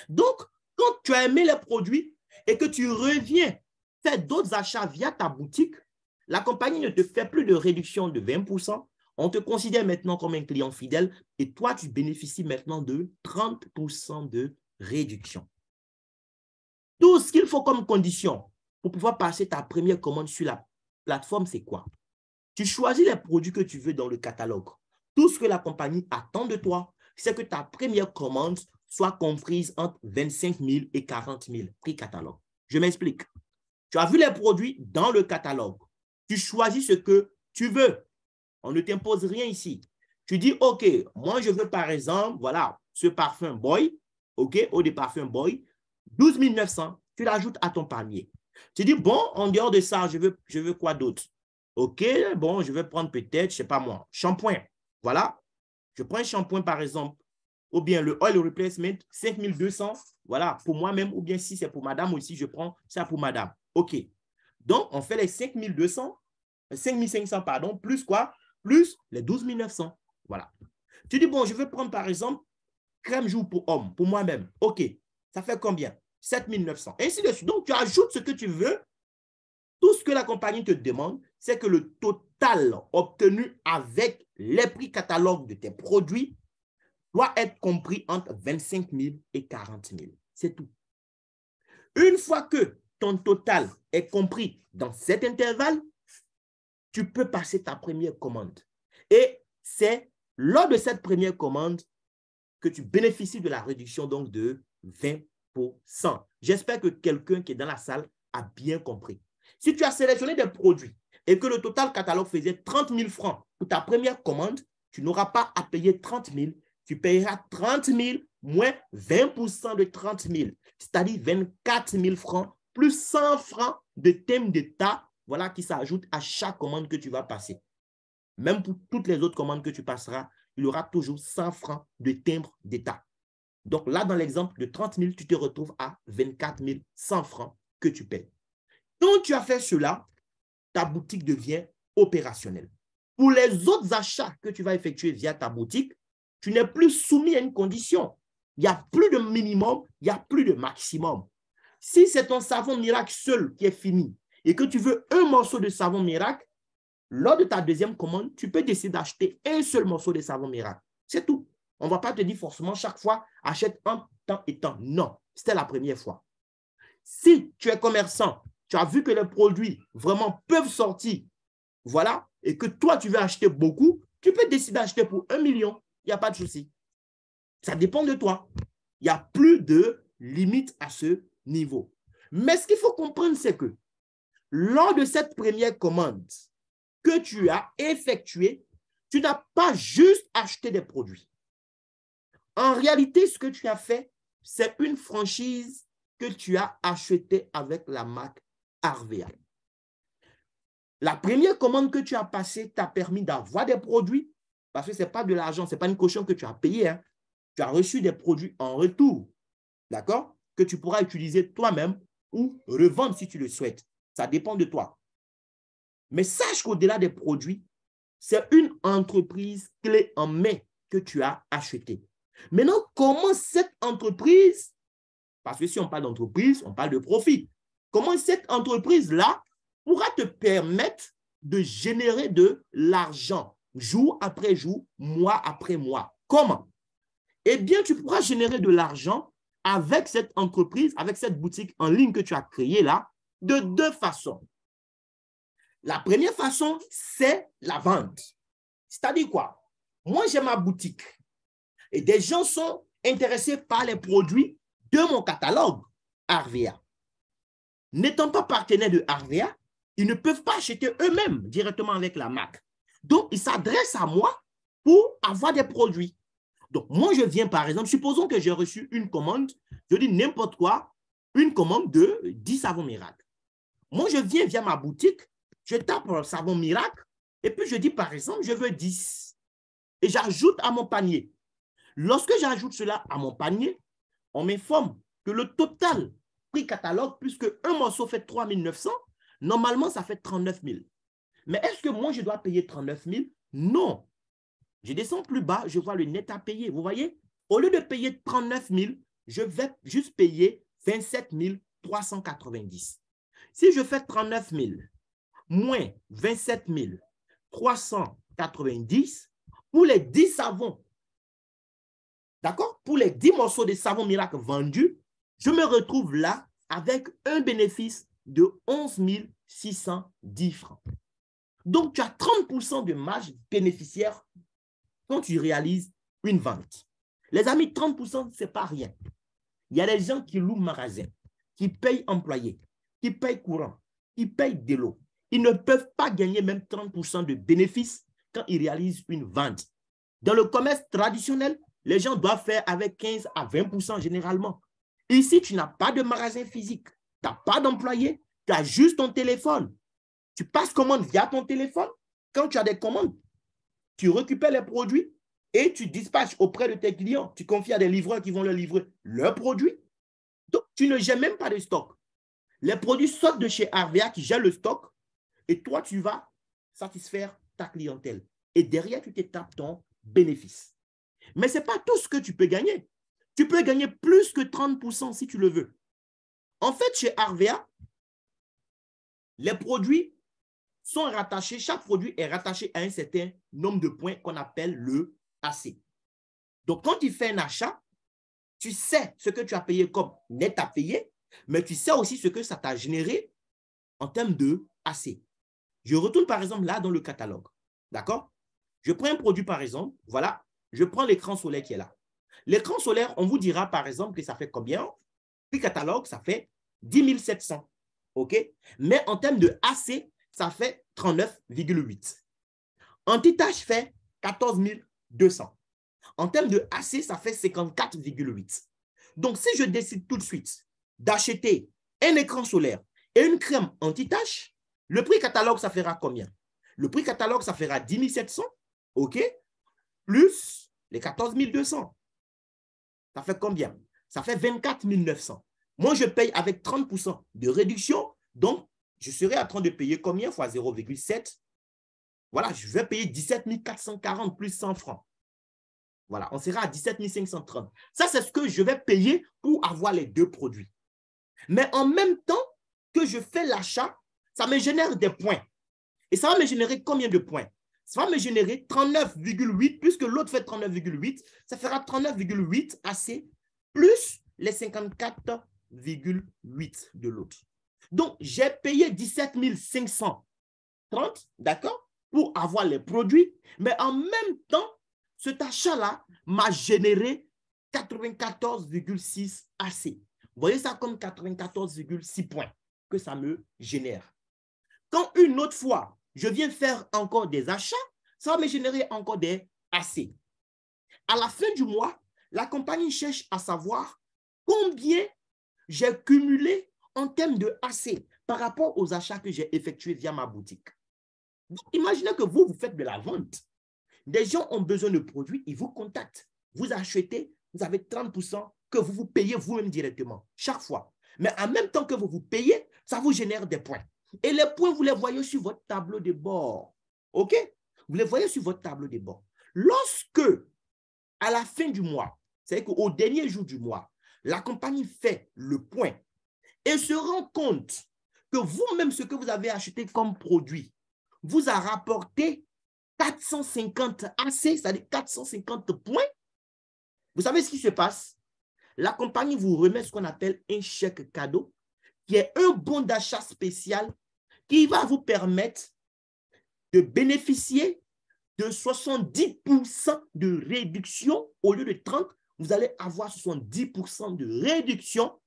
Donc, quand tu as aimé les produits et que tu reviens faire d'autres achats via ta boutique, la compagnie ne te fait plus de réduction de 20%. On te considère maintenant comme un client fidèle et toi, tu bénéficies maintenant de 30% de réduction. Tout ce qu'il faut comme condition pour pouvoir passer ta première commande sur la plateforme, c'est quoi? Tu choisis les produits que tu veux dans le catalogue. Tout ce que la compagnie attend de toi, c'est que ta première commande soit comprise entre 25 000 et 40 000 prix catalogue. Je m'explique. Tu as vu les produits dans le catalogue. Tu choisis ce que tu veux. On ne t'impose rien ici. Tu dis, OK, moi je veux par exemple, voilà, ce parfum Boy, OK, eau de parfum Boy, 12 900, tu l'ajoutes à ton panier. Tu dis, bon, en dehors de ça, je veux quoi d'autre? OK, bon, je vais prendre peut-être, je ne sais pas moi, shampoing. Voilà, je prends un shampoing par exemple, ou bien le oil replacement, 5200, voilà, pour moi-même, ou bien si c'est pour madame aussi, je prends ça pour madame. OK. Donc, on fait les 5200, 5500, pardon, plus quoi? Plus les 12 900. Voilà. Tu dis, bon, je veux prendre par exemple crème jour pour homme, pour moi-même. OK. Ça fait combien? 7 900. Ainsi de suite. Donc, tu ajoutes ce que tu veux. Tout ce que la compagnie te demande, c'est que le total obtenu avec les prix catalogue de tes produits doit être compris entre 25 000 et 40 000. C'est tout. Une fois que ton total est compris dans cet intervalle, tu peux passer ta première commande. Et c'est lors de cette première commande que tu bénéficies de la réduction donc de 20%. J'espère que quelqu'un qui est dans la salle a bien compris. Si tu as sélectionné des produits et que le total catalogue faisait 30 000 francs pour ta première commande, tu n'auras pas à payer 30 000. Tu payeras 30 000 moins 20% de 30 000, c'est-à-dire 24 000 francs plus 100 francs de thème d'État, voilà, qui s'ajoute à chaque commande que tu vas passer. Même pour toutes les autres commandes que tu passeras, il y aura toujours 100 francs de timbre d'État. Donc là, dans l'exemple de 30 000, tu te retrouves à 24 100 francs que tu payes. Quand tu as fait cela, ta boutique devient opérationnelle. Pour les autres achats que tu vas effectuer via ta boutique, tu n'es plus soumis à une condition. Il n'y a plus de minimum, il n'y a plus de maximum. Si c'est ton savon miracle seul qui est fini et que tu veux un morceau de savon miracle, lors de ta deuxième commande, tu peux décider d'acheter un seul morceau de savon miracle. C'est tout. On ne va pas te dire forcément chaque fois, achète un temps et temps. Non, c'était la première fois. Si tu es commerçant, tu as vu que les produits vraiment peuvent sortir, voilà, et que toi, tu veux acheter beaucoup, tu peux décider d'acheter pour 1 million. Il n'y a pas de souci. Ça dépend de toi. Il n'y a plus de limite à ce niveau. Mais ce qu'il faut comprendre, c'est que lors de cette première commande que tu as effectuée, tu n'as pas juste acheté des produits. En réalité, ce que tu as fait, c'est une franchise que tu as achetée avec la marque Harvia. La première commande que tu as passée t'a permis d'avoir des produits, parce que ce n'est pas de l'argent, ce n'est pas une caution que tu as payée. Hein. Tu as reçu des produits en retour, d'accord? Que tu pourras utiliser toi-même ou revendre si tu le souhaites. Ça dépend de toi. Mais sache qu'au-delà des produits, c'est une entreprise clé en main que tu as achetée. Maintenant, comment cette entreprise, parce que si on parle d'entreprise, on parle de profit, comment cette entreprise-là pourra te permettre de générer de l'argent jour après jour, mois après mois? Comment? Eh bien, tu pourras générer de l'argent avec cette entreprise, avec cette boutique en ligne que tu as créée là, de deux façons. La première façon, c'est la vente. C'est-à-dire quoi? Moi, j'ai ma boutique et des gens sont intéressés par les produits de mon catalogue Harvia. N'étant pas partenaires de Harvia, ils ne peuvent pas acheter eux-mêmes directement avec la marque. Donc, ils s'adressent à moi pour avoir des produits. Donc, moi, je viens, par exemple, supposons que j'ai reçu une commande, je dis n'importe quoi, une commande de 10 savons miracles. Moi, je viens via ma boutique, je tape savon miracle, et puis je dis, par exemple, je veux 10. Et j'ajoute à mon panier. Lorsque j'ajoute cela à mon panier, on m'informe que le total prix catalogue, puisque un morceau fait 3 900, normalement, ça fait 39 000. Mais est-ce que moi, je dois payer 39 000? Non. Je descends plus bas, je vois le net à payer. Vous voyez, au lieu de payer 39 000, je vais juste payer 27 390. Si je fais 39 000 moins 27 390 pour les 10 savons, d'accord? Pour les 10 morceaux de savon miracle vendus, je me retrouve là avec un bénéfice de 11 610 francs. Donc, tu as 30% de marge bénéficiaire quand tu réalises une vente. Les amis, 30%, ce n'est pas rien. Il y a des gens qui louent magasin, qui payent employés, qui payent courant, qui payent de l'eau. Ils ne peuvent pas gagner même 30% de bénéfices quand ils réalisent une vente. Dans le commerce traditionnel, les gens doivent faire avec 15 à 20% généralement. Ici, tu n'as pas de magasin physique, tu n'as pas d'employé, tu as juste ton téléphone. Tu passes commande via ton téléphone. Quand tu as des commandes, tu récupères les produits et tu dispatches auprès de tes clients. Tu confies à des livreurs qui vont leur livrer leurs produits. Donc, tu ne gères même pas de stock. Les produits sortent de chez Harvia qui gère le stock et toi, tu vas satisfaire ta clientèle. Et derrière, tu te tapes ton bénéfice. Mais ce n'est pas tout ce que tu peux gagner. Tu peux gagner plus que 30% si tu le veux. En fait, chez Harvia, les produits sont rattachés, chaque produit est rattaché à un certain nombre de points qu'on appelle le AC. Donc, quand tu fais un achat, tu sais ce que tu as payé comme net à payer, mais tu sais aussi ce que ça t'a généré en termes de AC. Je retourne par exemple là dans le catalogue. D'accord? Je prends un produit par exemple, voilà, je prends l'écran solaire qui est là. L'écran solaire, on vous dira par exemple que ça fait combien? Puis catalogue, ça fait 10 700. OK? Mais en termes de AC, ça fait 39,8. Anti-tache fait 14 200. En termes de AC, ça fait 54,8. Donc, si je décide tout de suite d'acheter un écran solaire et une crème anti-tache, le prix catalogue, ça fera combien? Le prix catalogue, ça fera 10 700, OK? Plus les 14 200. Ça fait combien? Ça fait 24 900. Moi, je paye avec 30% de réduction, donc je serai en train de payer combien fois 0,7? Voilà, je vais payer 17 440 plus 100 francs. Voilà, on sera à 17 530. Ça, c'est ce que je vais payer pour avoir les deux produits. Mais en même temps que je fais l'achat, ça me génère des points. Et ça va me générer combien de points? Ça va me générer 39,8, puisque l'autre fait 39,8, ça fera 39,8 AC plus les 54,8 de l'autre. Donc, j'ai payé 17 530, d'accord, pour avoir les produits, mais en même temps, cet achat-là m'a généré 94,6 AC. Vous voyez ça comme 94,6 points que ça me génère. Quand une autre fois, je viens faire encore des achats, ça va me générer encore des AC. À la fin du mois, la compagnie cherche à savoir combien j'ai cumulé en termes de AC par rapport aux achats que j'ai effectués via ma boutique. Donc, imaginez que vous faites de la vente. Des gens ont besoin de produits, ils vous contactent. Vous achetez, vous avez 30% que vous vous payez vous-même directement, chaque fois. Mais en même temps que vous vous payez, ça vous génère des points. Et les points, vous les voyez sur votre tableau de bord. OK? Vous les voyez sur votre tableau de bord. Lorsque, à la fin du mois, c'est-à-dire qu'au dernier jour du mois, la compagnie fait le point et se rend compte que vous-même, ce que vous avez acheté comme produit, vous a rapporté 450 AC, c'est-à-dire 450 points. Vous savez ce qui se passe? La compagnie vous remet ce qu'on appelle un chèque cadeau, qui est un bon d'achat spécial qui va vous permettre de bénéficier de 70% de réduction. Au lieu de 30, vous allez avoir 70% de réduction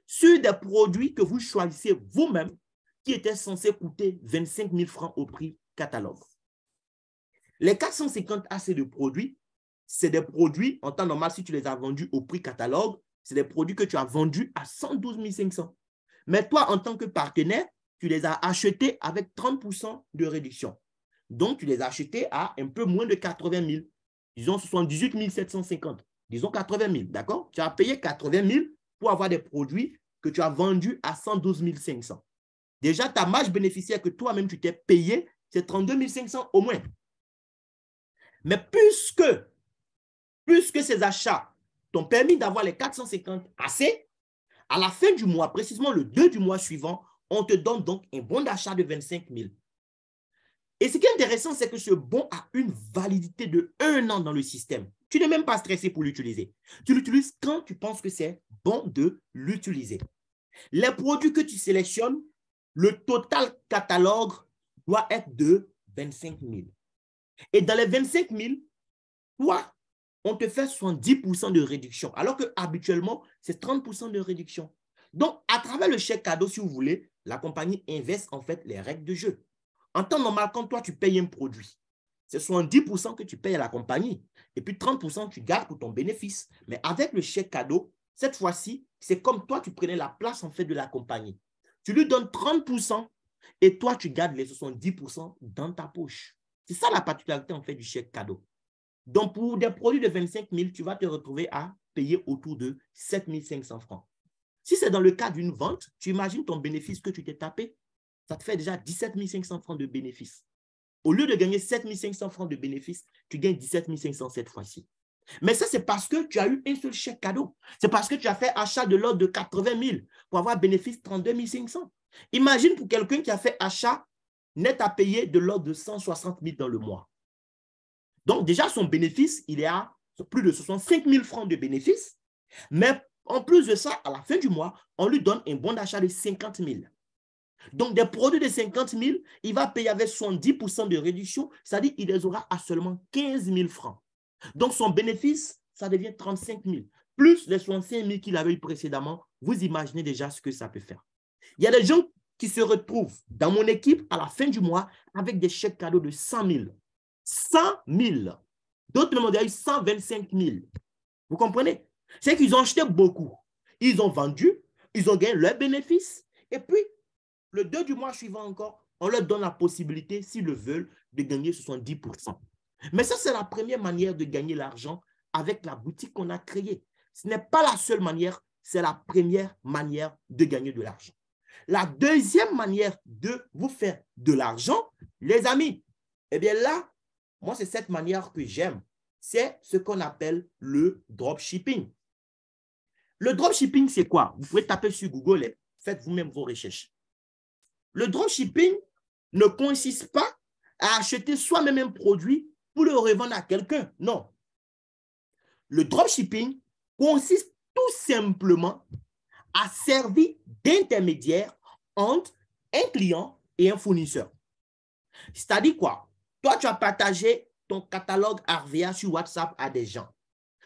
sur des produits que vous choisissez vous-même qui étaient censés coûter 25 000 francs au prix catalogue. Les 450 AC de produits, c'est des produits, en temps normal, si tu les as vendus au prix catalogue, c'est des produits que tu as vendus à 112 500. Mais toi, en tant que partenaire, tu les as achetés avec 30% de réduction. Donc, tu les as achetés à un peu moins de 80 000. Disons 78 750. Disons 80 000, d'accord? Tu as payé 80 000 pour avoir des produits que tu as vendus à 112 500. Déjà, ta marge bénéficiaire que toi-même, tu t'es payé, c'est 32 500 au moins. Mais puisque ces achats t'ont permis d'avoir les 450 AC, à la fin du mois, précisément le 2 du mois suivant, on te donne donc un bon d'achat de 25 000. Et ce qui est intéressant, c'est que ce bon a une validité de 1 an dans le système. Tu n'es même pas stressé pour l'utiliser. Tu l'utilises quand tu penses que c'est bon de l'utiliser. Les produits que tu sélectionnes, le total catalogue doit être de 25 000. Et dans les 25 000, toi, on te fait 70% de réduction, alors qu'habituellement, c'est 30% de réduction. Donc, à travers le chèque cadeau, si vous voulez, la compagnie inverse en fait les règles de jeu. En temps normal, quand toi, tu payes un produit, c'est 70% que tu payes à la compagnie et puis 30% tu gardes pour ton bénéfice. Mais avec le chèque cadeau, cette fois-ci, c'est comme toi, tu prenais la place en fait de la compagnie. Tu lui donnes 30% et toi, tu gardes les 70% dans ta poche. C'est ça la particularité en fait du chèque cadeau. Donc, pour des produits de 25 000, tu vas te retrouver à payer autour de 7 500 francs. Si c'est dans le cas d'une vente, tu imagines ton bénéfice que tu t'es tapé, ça te fait déjà 17 500 francs de bénéfice. Au lieu de gagner 7 500 francs de bénéfice, tu gagnes 17 500 cette fois-ci. Mais ça, c'est parce que tu as eu un seul chèque cadeau. C'est parce que tu as fait achat de l'ordre de 80 000 pour avoir bénéfice 32 500. Imagine pour quelqu'un qui a fait achat net à payer de l'ordre de 160 000 dans le mois. Donc, déjà, son bénéfice, il est à plus de 65 000 francs de bénéfice. Mais en plus de ça, à la fin du mois, on lui donne un bon d'achat de 50 000. Donc, des produits de 50 000, il va payer avec 70% de réduction, c'est-à-dire qu'il les aura à seulement 15 000 francs. Donc, son bénéfice, ça devient 35 000. Plus les 65 000 qu'il avait eu précédemment, vous imaginez déjà ce que ça peut faire. Il y a des gens qui se retrouvent dans mon équipe à la fin du mois avec des chèques cadeaux de 100 000. 100 000. D'autres me ont eu 125 000. Vous comprenez? C'est qu'ils ont acheté beaucoup. Ils ont vendu, ils ont gagné leur bénéfice. Et puis, le 2 du mois suivant encore, on leur donne la possibilité, s'ils le veulent, de gagner 70%. Mais ça, c'est la première manière de gagner l'argent avec la boutique qu'on a créée. Ce n'est pas la seule manière, c'est la première manière de gagner de l'argent. La deuxième manière de vous faire de l'argent, les amis, eh bien là, moi, c'est cette manière que j'aime. C'est ce qu'on appelle le dropshipping. Le dropshipping, c'est quoi? Vous pouvez taper sur Google et faites vous-même vos recherches. Le dropshipping ne consiste pas à acheter soi-même un produit pour le revendre à quelqu'un. Non. Le dropshipping consiste tout simplement à servir d'intermédiaire entre un client et un fournisseur. C'est-à-dire quoi? Toi, tu as partagé ton catalogue RVA sur WhatsApp à des gens.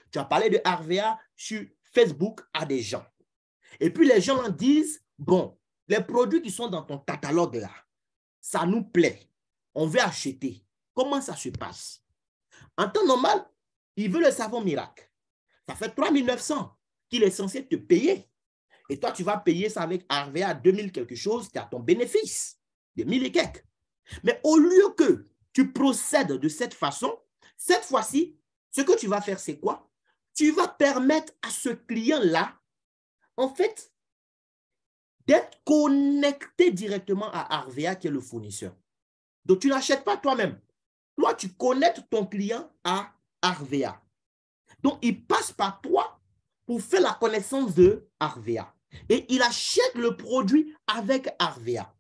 Tu as parlé de RVA sur Facebook à des gens. Et puis, les gens en disent, bon, les produits qui sont dans ton catalogue là, ça nous plaît. On veut acheter. comment ça se passe? En temps normal, il veut le savon miracle. Ça fait 3 900 qu'il est censé te payer. Et toi, tu vas payer ça avec Harvea à 2000 quelque chose, tu as ton bénéfice de 1000 et quelques. Mais au lieu que tu procèdes de cette façon, cette fois-ci, ce que tu vas faire, c'est quoi? Tu vas permettre à ce client-là, en fait, d'être connecté directement à Harvea, qui est le fournisseur. Donc, tu n'achètes pas toi-même. Toi, tu connectes ton client à Harvea. Donc, il passe par toi pour faire la connaissance de Harvea. Et il achète le produit avec Harvea.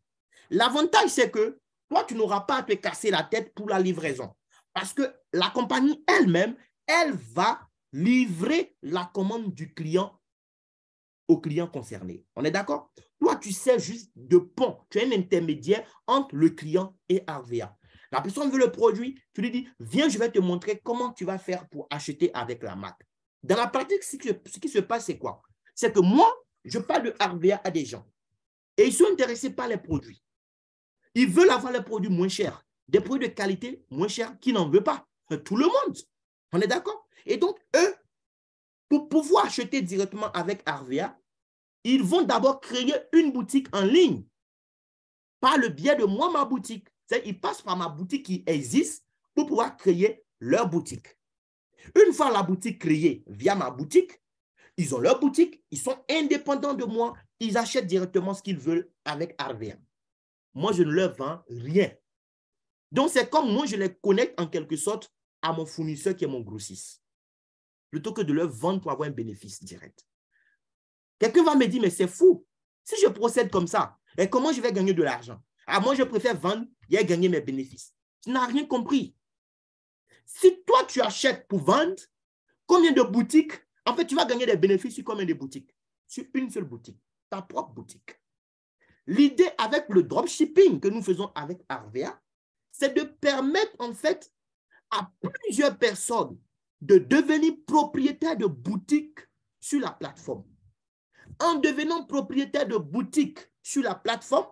L'avantage, c'est que toi, tu n'auras pas à te casser la tête pour la livraison. Parce que la compagnie elle-même, elle va livrer la commande du client au client concerné. On est d'accord? Toi, tu sais juste de pont. Tu es un intermédiaire entre le client et Harvea. La personne veut le produit, tu lui dis, viens, je vais te montrer comment tu vas faire pour acheter avec la marque. Dans la pratique, ce qui se passe, c'est quoi? C'est que moi, je parle de Harvea à des gens et ils sont intéressés par les produits. Ils veulent avoir les produits moins chers, des produits de qualité moins chers qui n'en veulent pas. Tout le monde. On est d'accord? Et donc, eux, pour pouvoir acheter directement avec Harvea, ils vont d'abord créer une boutique en ligne par le biais de moi, ma boutique. Ils passent par ma boutique qui existe pour pouvoir créer leur boutique. Une fois la boutique créée via ma boutique, ils ont leur boutique, ils sont indépendants de moi, ils achètent directement ce qu'ils veulent avec Harvea. Moi, je ne leur vends rien. Donc, c'est comme moi, je les connecte en quelque sorte à mon fournisseur qui est mon grossiste, plutôt que de leur vendre pour avoir un bénéfice direct. Quelqu'un va me dire, mais c'est fou. Si je procède comme ça, et comment je vais gagner de l'argent? Ah, moi, je préfère vendre et gagner mes bénéfices. Tu n'as rien compris. Si toi, tu achètes pour vendre, combien de boutiques? En fait, tu vas gagner des bénéfices sur combien de boutiques? Sur une seule boutique, ta propre boutique. L'idée avec le dropshipping que nous faisons avec Harvea, c'est de permettre en fait à plusieurs personnes de devenir propriétaires de boutiques sur la plateforme. En devenant propriétaires de boutiques sur la plateforme,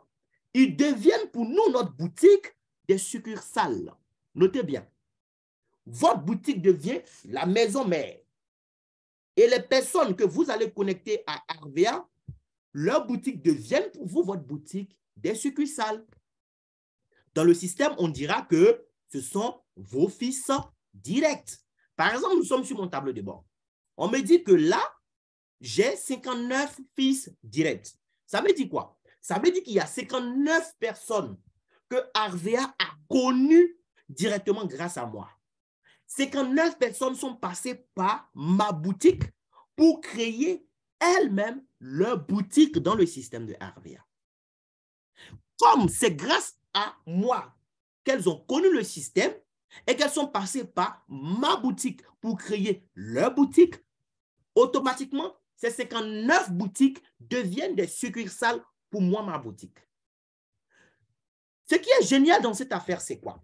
ils deviennent pour nous, notre boutique, des succursales. Notez bien, votre boutique devient la maison mère. Et les personnes que vous allez connecter à Harvea, leur boutique deviennent pour vous, votre boutique, des succursales. Dans le système, on dira que ce sont vos fils directs. Par exemple, nous sommes sur mon tableau de bord. On me dit que là, j'ai 59 fils directs. Ça veut dire quoi? Ça veut dire qu'il y a 59 personnes que Harvea a connues directement grâce à moi. 59 personnes sont passées par ma boutique pour créer elles-mêmes leur boutique dans le système de Harvea. Comme c'est grâce à moi qu'elles ont connu le système et qu'elles sont passées par ma boutique pour créer leur boutique, automatiquement, ces 59 boutiques deviennent des succursales pour moi, ma boutique. Ce qui est génial dans cette affaire, c'est quoi?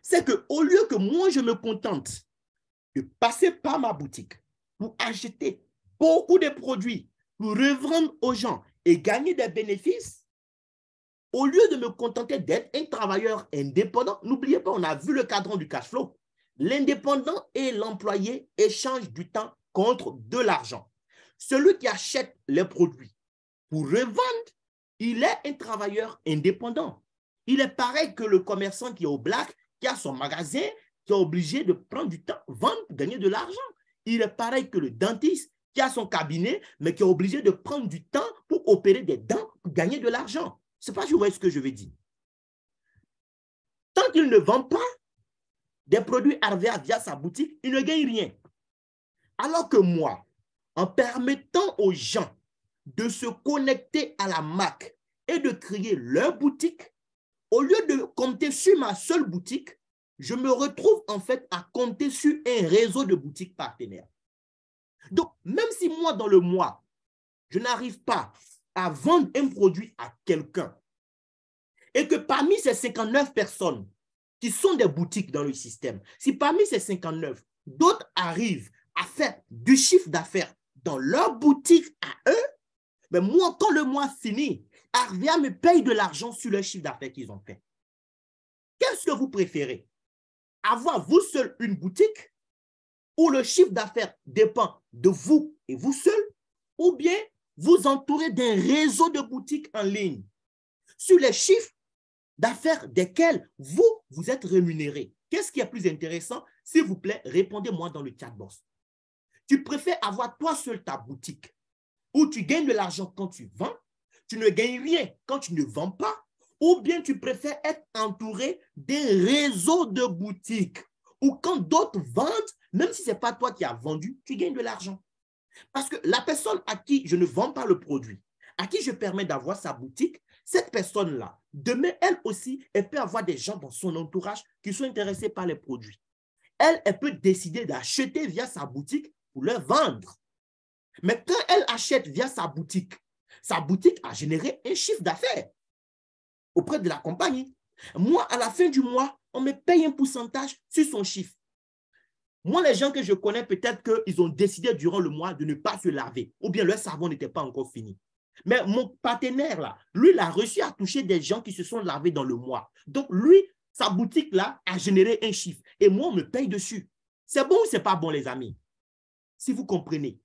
C'est qu'au lieu que moi, je me contente de passer par ma boutique pour acheter beaucoup de produits, pour revendre aux gens et gagner des bénéfices, au lieu de me contenter d'être un travailleur indépendant, n'oubliez pas, on a vu le cadran du cash flow. L'indépendant et l'employé échangent du temps contre de l'argent. Celui qui achète les produits pour revendre, il est un travailleur indépendant. Il est pareil que le commerçant qui est au black, qui a son magasin, qui est obligé de prendre du temps, vendre, gagner de l'argent. Il est pareil que le dentiste qui a son cabinet, mais qui est obligé de prendre du temps pour opérer des dents, pour gagner de l'argent. Je ne sais pas si vous voyez ce que je veux dire. Tant qu'il ne vend pas des produits Harvea via sa boutique, il ne gagne rien. Alors que moi, en permettant aux gens de se connecter à la marque et de créer leur boutique, au lieu de compter sur ma seule boutique, je me retrouve en fait à compter sur un réseau de boutiques partenaires. Donc, même si moi, dans le mois, je n'arrive pas à vendre un produit à quelqu'un et que parmi ces 59 personnes qui sont des boutiques dans le système, si parmi ces 59, d'autres arrivent à faire du chiffre d'affaires dans leur boutique à eux, mais moi, quand le mois finit, Harvea me paye de l'argent sur le chiffre d'affaires qu'ils ont fait. Qu'est-ce que vous préférez? avoir vous seul une boutique où le chiffre d'affaires dépend de vous et vous seul, ou bien vous entourer d'un réseau de boutiques en ligne sur les chiffres d'affaires desquels vous êtes rémunéré. Qu'est-ce qui est plus intéressant? S'il vous plaît, répondez-moi dans le chat box. Tu préfères avoir toi seul ta boutique où tu gagnes de l'argent quand tu vends, tu ne gagnes rien quand tu ne vends pas, ou bien tu préfères être entouré d'un réseau de boutiques où quand d'autres vendent, même si ce n'est pas toi qui as vendu, tu gagnes de l'argent. Parce que la personne à qui je ne vends pas le produit, à qui je permets d'avoir sa boutique, cette personne-là, demain, elle aussi, elle peut avoir des gens dans son entourage qui sont intéressés par les produits. Elle peut décider d'acheter via sa boutique pour leur vendre. Mais quand elle achète via sa boutique a généré un chiffre d'affaires auprès de la compagnie. Moi, à la fin du mois, on me paye un pourcentage sur son chiffre. Moi, les gens que je connais, peut-être qu'ils ont décidé durant le mois de ne pas se laver ou bien leur savon n'était pas encore fini. Mais mon partenaire, là, lui, il a réussi à toucher des gens qui se sont lavés dans le mois. Donc, lui, sa boutique, là, a généré un chiffre. Et moi, on me paye dessus. C'est bon ou c'est pas bon, les amis? Si vous comprenez.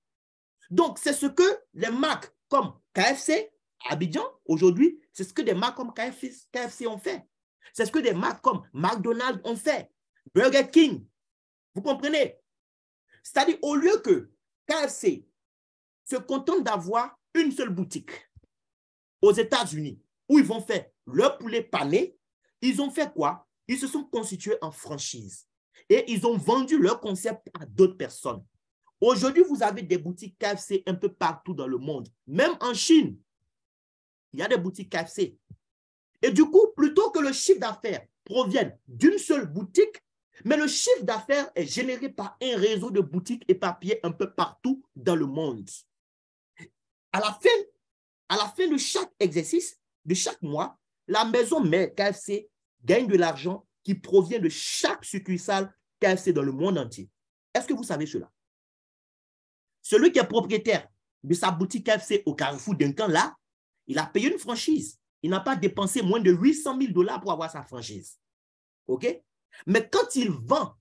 Donc, c'est ce que les marques comme KFC, Abidjan, aujourd'hui, c'est ce que des marques comme KFC ont fait. C'est ce que des marques comme McDonald's ont fait. Burger King. Vous comprenez? C'est-à-dire, au lieu que KFC se contente d'avoir une seule boutique aux États-Unis où ils vont faire leur poulet pané, ils ont fait quoi? Ils se sont constitués en franchise et ils ont vendu leur concept à d'autres personnes. Aujourd'hui, vous avez des boutiques KFC un peu partout dans le monde. Même en Chine, il y a des boutiques KFC. Et du coup, plutôt que le chiffre d'affaires provienne d'une seule boutique, mais le chiffre d'affaires est généré par un réseau de boutiques éparpillées un peu partout dans le monde. À la fin de chaque exercice, de chaque mois, la maison mère KFC gagne de l'argent qui provient de chaque succursale KFC dans le monde entier. Est-ce que vous savez cela? Celui qui est propriétaire de sa boutique KFC au Carrefour Duncan, là, il a payé une franchise. Il n'a pas dépensé moins de 800 000 $ pour avoir sa franchise. OK? Mais quand il vend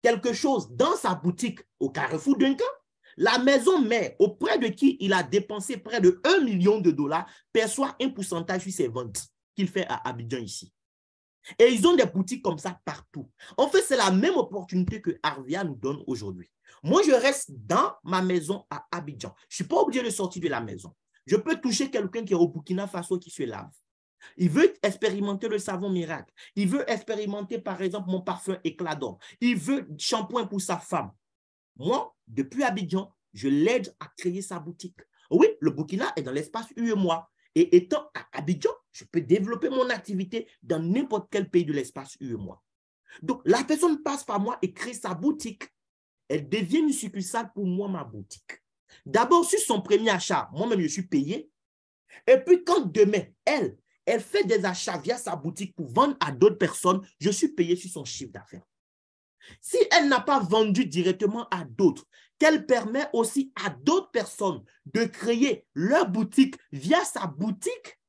quelque chose dans sa boutique au Carrefour Duncan, la maison mère auprès de qui il a dépensé près de 1 million de $ perçoit un pourcentage sur ses ventes qu'il fait à Abidjan ici. Et ils ont des boutiques comme ça partout. En fait, c'est la même opportunité que Arvia nous donne aujourd'hui. Moi, je reste dans ma maison à Abidjan. Je ne suis pas obligé de sortir de la maison. Je peux toucher quelqu'un qui est au Burkina Faso qui se lave. Il veut expérimenter le savon miracle. Il veut expérimenter, par exemple, mon parfum éclat d'or. Il veut shampoing pour sa femme. Moi, depuis Abidjan, je l'aide à créer sa boutique. Oui, le Burkina est dans l'espace UEMOA. Et étant à Abidjan, je peux développer mon activité dans n'importe quel pays de l'espace UEMOA. Donc, la personne passe par moi et crée sa boutique. Elle devient une succursale pour moi, ma boutique. D'abord, sur son premier achat, moi-même, je suis payé. Et puis, quand demain, elle fait des achats via sa boutique pour vendre à d'autres personnes, je suis payé sur son chiffre d'affaires. Si elle n'a pas vendu directement à d'autres, qu'elle permet aussi à d'autres personnes de créer leur boutique via sa boutique,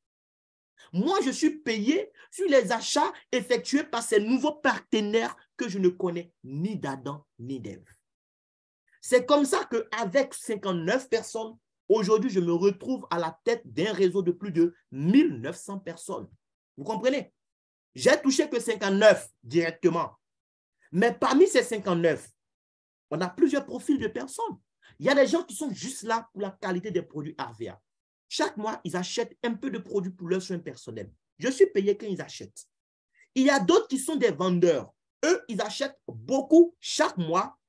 moi, je suis payé sur les achats effectués par ces nouveaux partenaires que je ne connais ni d'Adam ni d'Ève. C'est comme ça qu'avec 59 personnes, aujourd'hui, je me retrouve à la tête d'un réseau de plus de 1900 personnes. Vous comprenez? J'ai touché que 59 directement. Mais parmi ces 59, on a plusieurs profils de personnes. Il y a des gens qui sont juste là pour la qualité des produits Arvia. Chaque mois, ils achètent un peu de produits pour leurs soins personnels. Je suis payé quand ils achètent. Il y a d'autres qui sont des vendeurs. Eux, ils achètent beaucoup chaque mois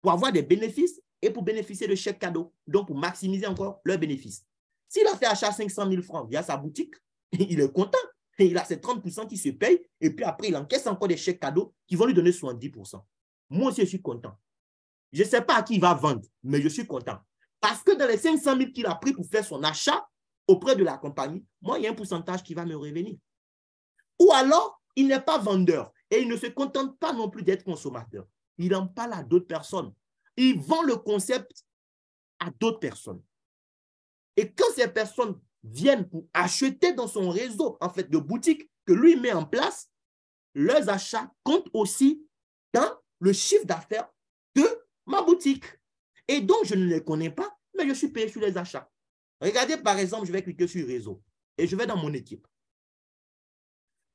pour avoir des bénéfices et pour bénéficier de chèques cadeaux. Donc, pour maximiser encore leurs bénéfices. S'il a fait achat 500 000 francs via sa boutique, il est content. Et il a ses 30% qui se payent et puis après, il encaisse encore des chèques cadeaux qui vont lui donner 70%. Moi aussi, je suis content. Je ne sais pas à qui il va vendre, mais je suis content. Parce que dans les 500 000 qu'il a pris pour faire son achat auprès de la compagnie, moi, il y a un pourcentage qui va me revenir. Ou alors, il n'est pas vendeur et il ne se contente pas non plus d'être consommateur. Il en parle à d'autres personnes. Il vend le concept à d'autres personnes. Et quand ces personnes viennent pour acheter dans son réseau en fait, de boutiques que lui met en place, leurs achats comptent aussi dans le chiffre d'affaires de ma boutique. Et donc, je ne les connais pas, mais je suis payé sur les achats. Regardez, par exemple, je vais cliquer sur réseau et je vais dans mon équipe.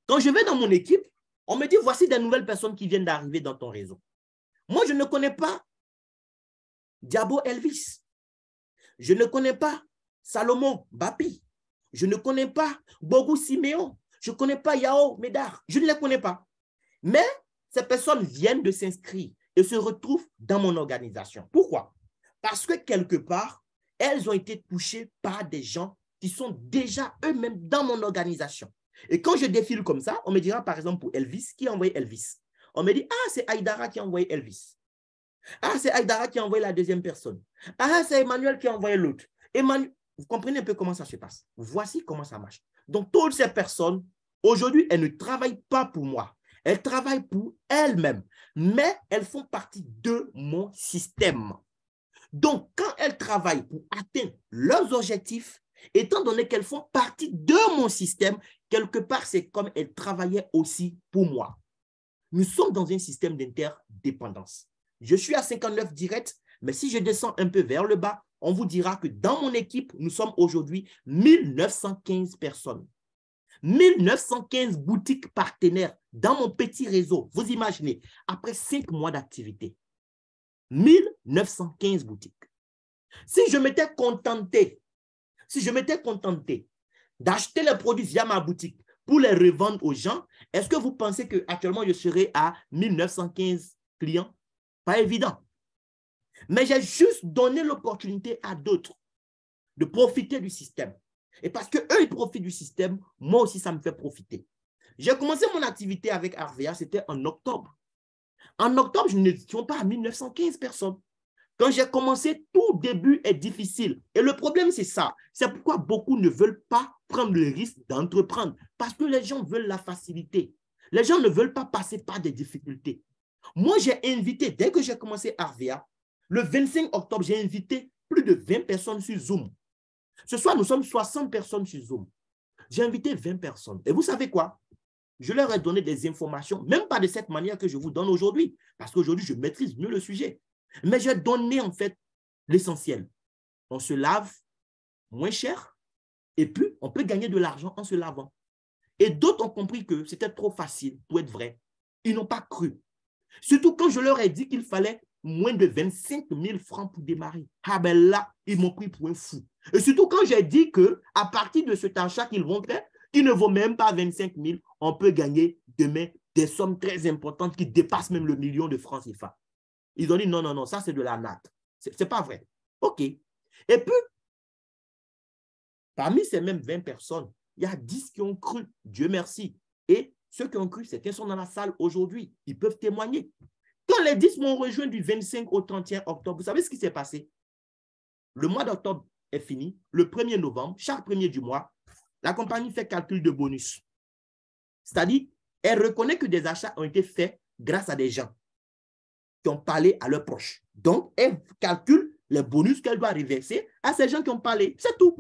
Quand je vais dans mon équipe, on me dit, voici des nouvelles personnes qui viennent d'arriver dans ton réseau. Moi, je ne connais pas Diabo Elvis. Je ne connais pas Salomon Bapi. Je ne connais pas Bogu Siméon. Je ne connais pas Yao Médard. Je ne les connais pas. Mais ces personnes viennent de s'inscrire et se retrouvent dans mon organisation. Pourquoi? Parce que quelque part, elles ont été touchées par des gens qui sont déjà eux-mêmes dans mon organisation. Et quand je défile comme ça, on me dira par exemple pour Elvis, qui a envoyé Elvis? On me dit, ah, c'est Aïdara qui a envoyé Elvis. Ah, c'est Aïdara qui a envoyé la deuxième personne. Ah, c'est Emmanuel qui a envoyé l'autre. Emmanuel, vous comprenez un peu comment ça se passe? Voici comment ça marche. Donc, toutes ces personnes, aujourd'hui, elles ne travaillent pas pour moi. Elles travaillent pour elles-mêmes, mais elles font partie de mon système. Donc, quand elles travaillent pour atteindre leurs objectifs, étant donné qu'elles font partie de mon système, quelque part, c'est comme elles travaillaient aussi pour moi. Nous sommes dans un système d'interdépendance. Je suis à 59 directs, mais si je descends un peu vers le bas, on vous dira que dans mon équipe, nous sommes aujourd'hui 1915 personnes. 1915 boutiques partenaires dans mon petit réseau. Vous imaginez, après 5 mois d'activité, 1915 boutiques. Si je m'étais contenté d'acheter les produits via ma boutique pour les revendre aux gens, est-ce que vous pensez qu'actuellement je serais à 1915 clients? Pas évident. Mais j'ai juste donné l'opportunité à d'autres de profiter du système. Et parce qu'eux, ils profitent du système, moi aussi, ça me fait profiter. J'ai commencé mon activité avec Arvea, c'était en octobre. En octobre, je n'étais pas à 1915 personnes. Quand j'ai commencé, tout début est difficile. Et le problème, c'est ça. C'est pourquoi beaucoup ne veulent pas prendre le risque d'entreprendre. Parce que les gens veulent la facilité. Les gens ne veulent pas passer par des difficultés. Moi, j'ai invité, dès que j'ai commencé Arvea, le 25 octobre, j'ai invité plus de 20 personnes sur Zoom. Ce soir, nous sommes 60 personnes sur Zoom. J'ai invité 20 personnes. Et vous savez quoi? Je leur ai donné des informations, même pas de cette manière que je vous donne aujourd'hui, parce qu'aujourd'hui, je maîtrise mieux le sujet. Mais j'ai donné en fait l'essentiel. On se lave moins cher et puis on peut gagner de l'argent en se lavant. Et d'autres ont compris que c'était trop facile pour être vrai. Ils n'ont pas cru. Surtout quand je leur ai dit qu'il fallait moins de 25 000 francs pour démarrer. Ah ben là, ils m'ont pris pour un fou. Et surtout quand j'ai dit qu'à partir de cet achat qu'ils vont faire, qui ne vaut même pas 25 000, on peut gagner demain des sommes très importantes qui dépassent même le million de francs CFA. Ils ont dit non, non, non, ça c'est de la natte. C'est pas vrai. OK. Et puis, parmi ces mêmes 20 personnes, il y a 10 qui ont cru. Dieu merci. Et ceux qui ont cru, c'est qu'ils sont dans la salle aujourd'hui. Ils peuvent témoigner. Quand les 10 m'ont rejoint du 25 au 31 octobre, vous savez ce qui s'est passé? Le mois d'octobre est fini. Le 1er novembre, chaque premier du mois, la compagnie fait calcul de bonus. C'est-à-dire, elle reconnaît que des achats ont été faits grâce à des gens qui ont parlé à leurs proches. Donc, elle calcule les bonus qu'elle doit reverser à ces gens qui ont parlé. C'est tout.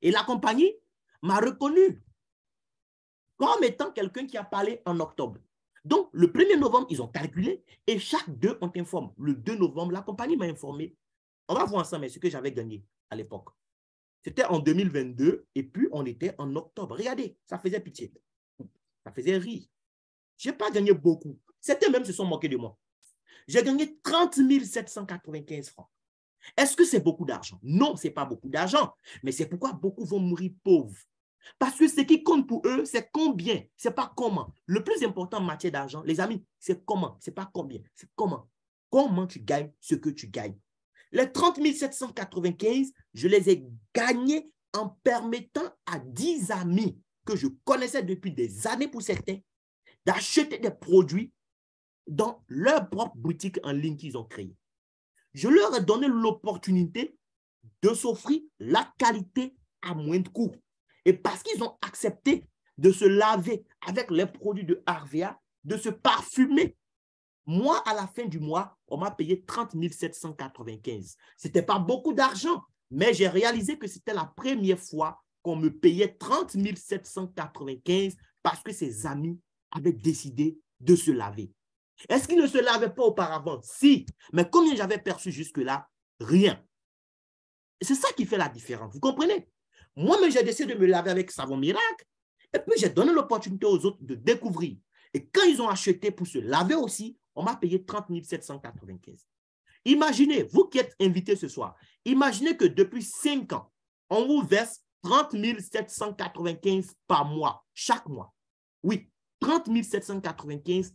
Et la compagnie m'a reconnu comme étant quelqu'un qui a parlé en octobre. Donc, le 1er novembre, ils ont calculé et chaque 2, on t'informe. Le 2 novembre, la compagnie m'a informé. On va voir ensemble ce que j'avais gagné à l'époque. C'était en 2022 et puis on était en octobre. Regardez, ça faisait pitié. Ça faisait rire. Je n'ai pas gagné beaucoup. Certains même se sont moqués de moi. J'ai gagné 30 795 francs. Est-ce que c'est beaucoup d'argent? Non, ce n'est pas beaucoup d'argent. Mais c'est pourquoi beaucoup vont mourir pauvres. Parce que ce qui compte pour eux, c'est combien, ce n'est pas comment. Le plus important en matière d'argent, les amis, c'est comment. Ce n'est pas combien, c'est comment. Comment tu gagnes ce que tu gagnes. Les 30 795, je les ai gagnés en permettant à 10 amis que je connaissais depuis des années pour certains d'acheter des produits dans leur propre boutique en ligne qu'ils ont créée. Je leur ai donné l'opportunité de s'offrir la qualité à moins de coûts. Et parce qu'ils ont accepté de se laver avec les produits de Arvea, de se parfumer, moi, à la fin du mois, on m'a payé 30 795. Ce n'était pas beaucoup d'argent, mais j'ai réalisé que c'était la première fois qu'on me payait 30 795 parce que ses amis avaient décidé de se laver. Est-ce qu'ils ne se lavaient pas auparavant? Si. Mais combien j'avais perçu jusque-là? Rien. C'est ça qui fait la différence. Vous comprenez? Moi-même, j'ai décidé de me laver avec savon miracle. Et puis, j'ai donné l'opportunité aux autres de découvrir. Et quand ils ont acheté pour se laver aussi, on m'a payé 30 795. Imaginez, vous qui êtes invités ce soir, imaginez que depuis 5 ans, on vous verse 30 795 par mois, chaque mois. Oui, 30 795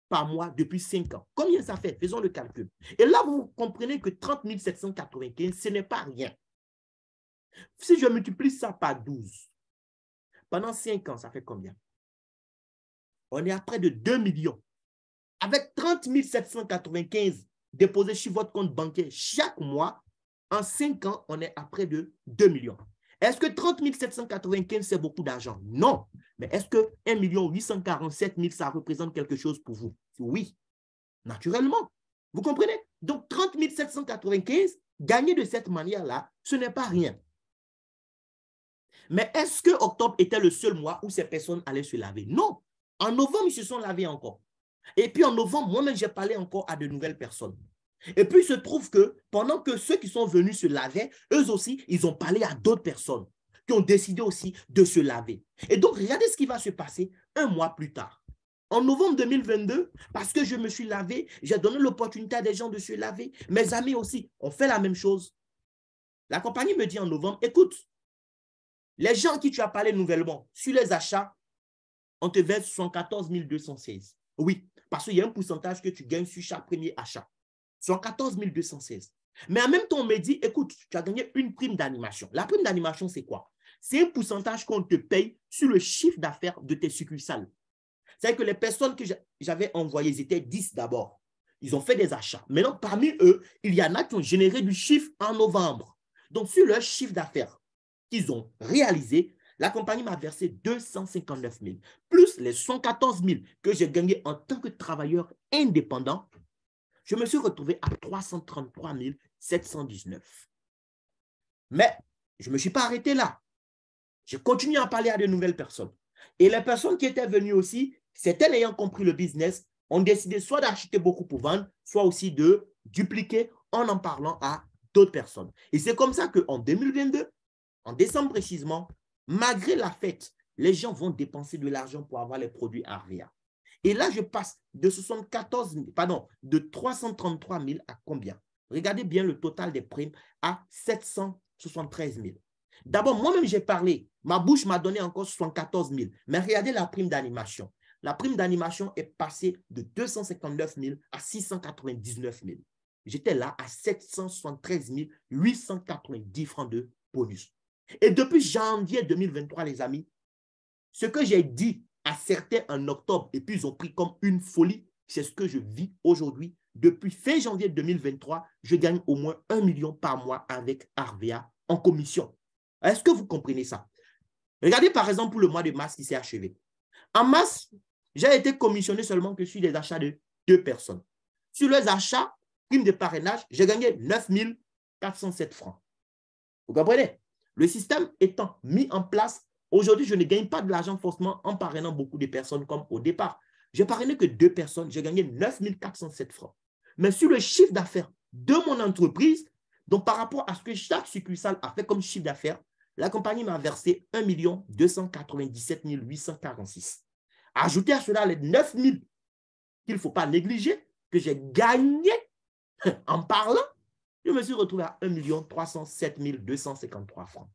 par mois depuis 5 ans. Combien ça fait? Faisons le calcul. Et là, vous comprenez que 30 795, ce n'est pas rien. Si je multiplie ça par 12, pendant 5 ans, ça fait combien? On est à près de 2 millions. Avec 30 795 déposés sur votre compte bancaire chaque mois, en 5 ans, on est à près de 2 millions. Est-ce que 30 795, c'est beaucoup d'argent? Non. Mais est-ce que 1 847 000, ça représente quelque chose pour vous? Oui, naturellement. Vous comprenez? Donc, 30 795, gagner de cette manière-là, ce n'est pas rien. Mais est-ce que octobre était le seul mois où ces personnes allaient se laver? Non. En novembre, ils se sont lavés encore. Et puis en novembre, moi-même, j'ai parlé encore à de nouvelles personnes. Et puis, il se trouve que pendant que ceux qui sont venus se laver, eux aussi, ils ont parlé à d'autres personnes qui ont décidé aussi de se laver. Et donc, regardez ce qui va se passer un mois plus tard. En novembre 2022, parce que je me suis lavé, j'ai donné l'opportunité à des gens de se laver. Mes amis aussi ont fait la même chose. La compagnie me dit en novembre, écoute, les gens à qui tu as parlé nouvellement, sur les achats, on te verse 74 216. Oui, parce qu'il y a un pourcentage que tu gagnes sur chaque premier achat. 114 216. Mais en même temps, on me dit, écoute, tu as gagné une prime d'animation. La prime d'animation, c'est quoi? C'est un pourcentage qu'on te paye sur le chiffre d'affaires de tes succursales. C'est-à-dire que les personnes que j'avais envoyées, ils étaient 10 d'abord. Ils ont fait des achats. Maintenant, parmi eux, il y en a qui ont généré du chiffre en novembre. Donc, sur leur chiffre d'affaires qu'ils ont réalisé, la compagnie m'a versé 259 000, plus les 114 000 que j'ai gagnés en tant que travailleur indépendant. Je me suis retrouvé à 333 719. Mais je ne me suis pas arrêté là. J'ai continué à parler à de nouvelles personnes. Et les personnes qui étaient venues aussi, certaines ayant compris le business, ont décidé soit d'acheter beaucoup pour vendre, soit aussi de dupliquer en parlant à d'autres personnes. Et c'est comme ça qu'en 2022, en décembre précisément, malgré la fête, les gens vont dépenser de l'argent pour avoir les produits Arvia. Et là, je passe de 333 000 à combien? Regardez bien le total des primes à 773 000. D'abord, moi-même, j'ai parlé. Ma bouche m'a donné encore 74 000. Mais regardez la prime d'animation. La prime d'animation est passée de 259 000 à 699 000. J'étais là à 773 890 francs de bonus. Et depuis janvier 2023, les amis, ce que j'ai dit à certains en octobre, et puis ils ont pris comme une folie, c'est ce que je vis aujourd'hui. Depuis fin janvier 2023, je gagne au moins 1 million par mois avec Arvia en commission. Est-ce que vous comprenez ça? Regardez par exemple pour le mois de mars qui s'est achevé. En mars, j'ai été commissionné seulement que sur les achats de 2 personnes. Sur les achats, prime de parrainage, j'ai gagné 9 407 francs. Vous comprenez? Le système étant mis en place, aujourd'hui, je ne gagne pas de l'argent forcément en parrainant beaucoup de personnes comme au départ. Je n'ai parrainé que 2 personnes, j'ai gagné 9 407 francs. Mais sur le chiffre d'affaires de mon entreprise, donc par rapport à ce que chaque succursale a fait comme chiffre d'affaires, la compagnie m'a versé 1 297 846. Ajoutez à cela les 9 000 qu'il ne faut pas négliger, que j'ai gagné en parlant, je me suis retrouvé à 1 307 253 francs.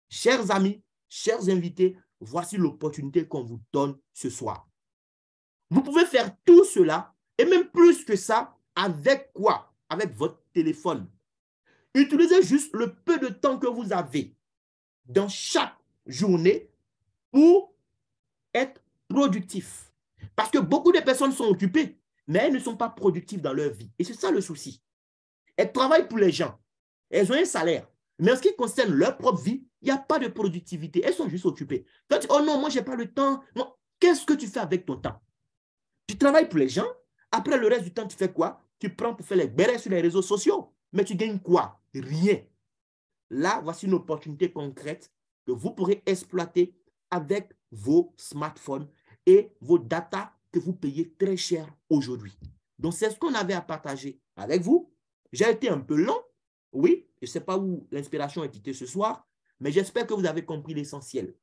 Chers amis, chers invités, voici l'opportunité qu'on vous donne ce soir. Vous pouvez faire tout cela, et même plus que ça, avec quoi? Avec votre téléphone. Utilisez juste le peu de temps que vous avez dans chaque journée pour être productif. Parce que beaucoup de personnes sont occupées, mais elles ne sont pas productives dans leur vie. Et c'est ça le souci. Elles travaillent pour les gens. Elles ont un salaire. Mais en ce qui concerne leur propre vie, il n'y a pas de productivité. Elles sont juste occupées. Quand tu dis, oh non, moi, je n'ai pas le temps. Qu'est-ce que tu fais avec ton temps? Tu travailles pour les gens. Après, le reste du temps, tu fais quoi? Tu prends pour faire les bérets sur les réseaux sociaux. Mais tu gagnes quoi? Rien. Là, voici une opportunité concrète que vous pourrez exploiter avec vos smartphones et vos data que vous payez très cher aujourd'hui. Donc, c'est ce qu'on avait à partager avec vous. J'ai été un peu long, oui, je ne sais pas où l'inspiration est quittée ce soir, mais j'espère que vous avez compris l'essentiel.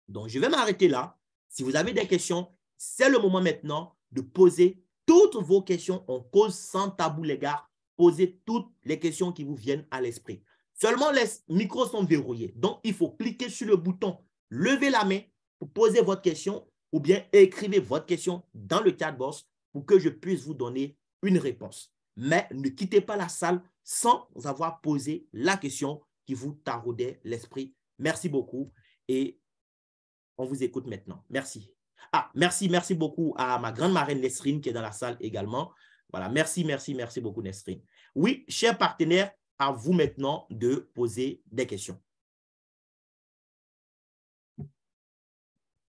Donc, je vais m'arrêter là. Si vous avez des questions, c'est le moment maintenant de poser toutes vos questions. On cause sans tabou, les gars. Posez toutes les questions qui vous viennent à l'esprit. Seulement, les micros sont verrouillés. Donc, il faut cliquer sur le bouton « Levez la main » pour poser votre question ou bien écrivez votre question dans le chat box pour que je puisse vous donner une réponse. Mais ne quittez pas la salle sans avoir posé la question qui vous taraudait l'esprit. Merci beaucoup et on vous écoute maintenant. Merci. Ah, merci beaucoup à ma grande marraine Nesrine qui est dans la salle également. Voilà, merci beaucoup Nesrine. Oui, chers partenaires, à vous maintenant de poser des questions.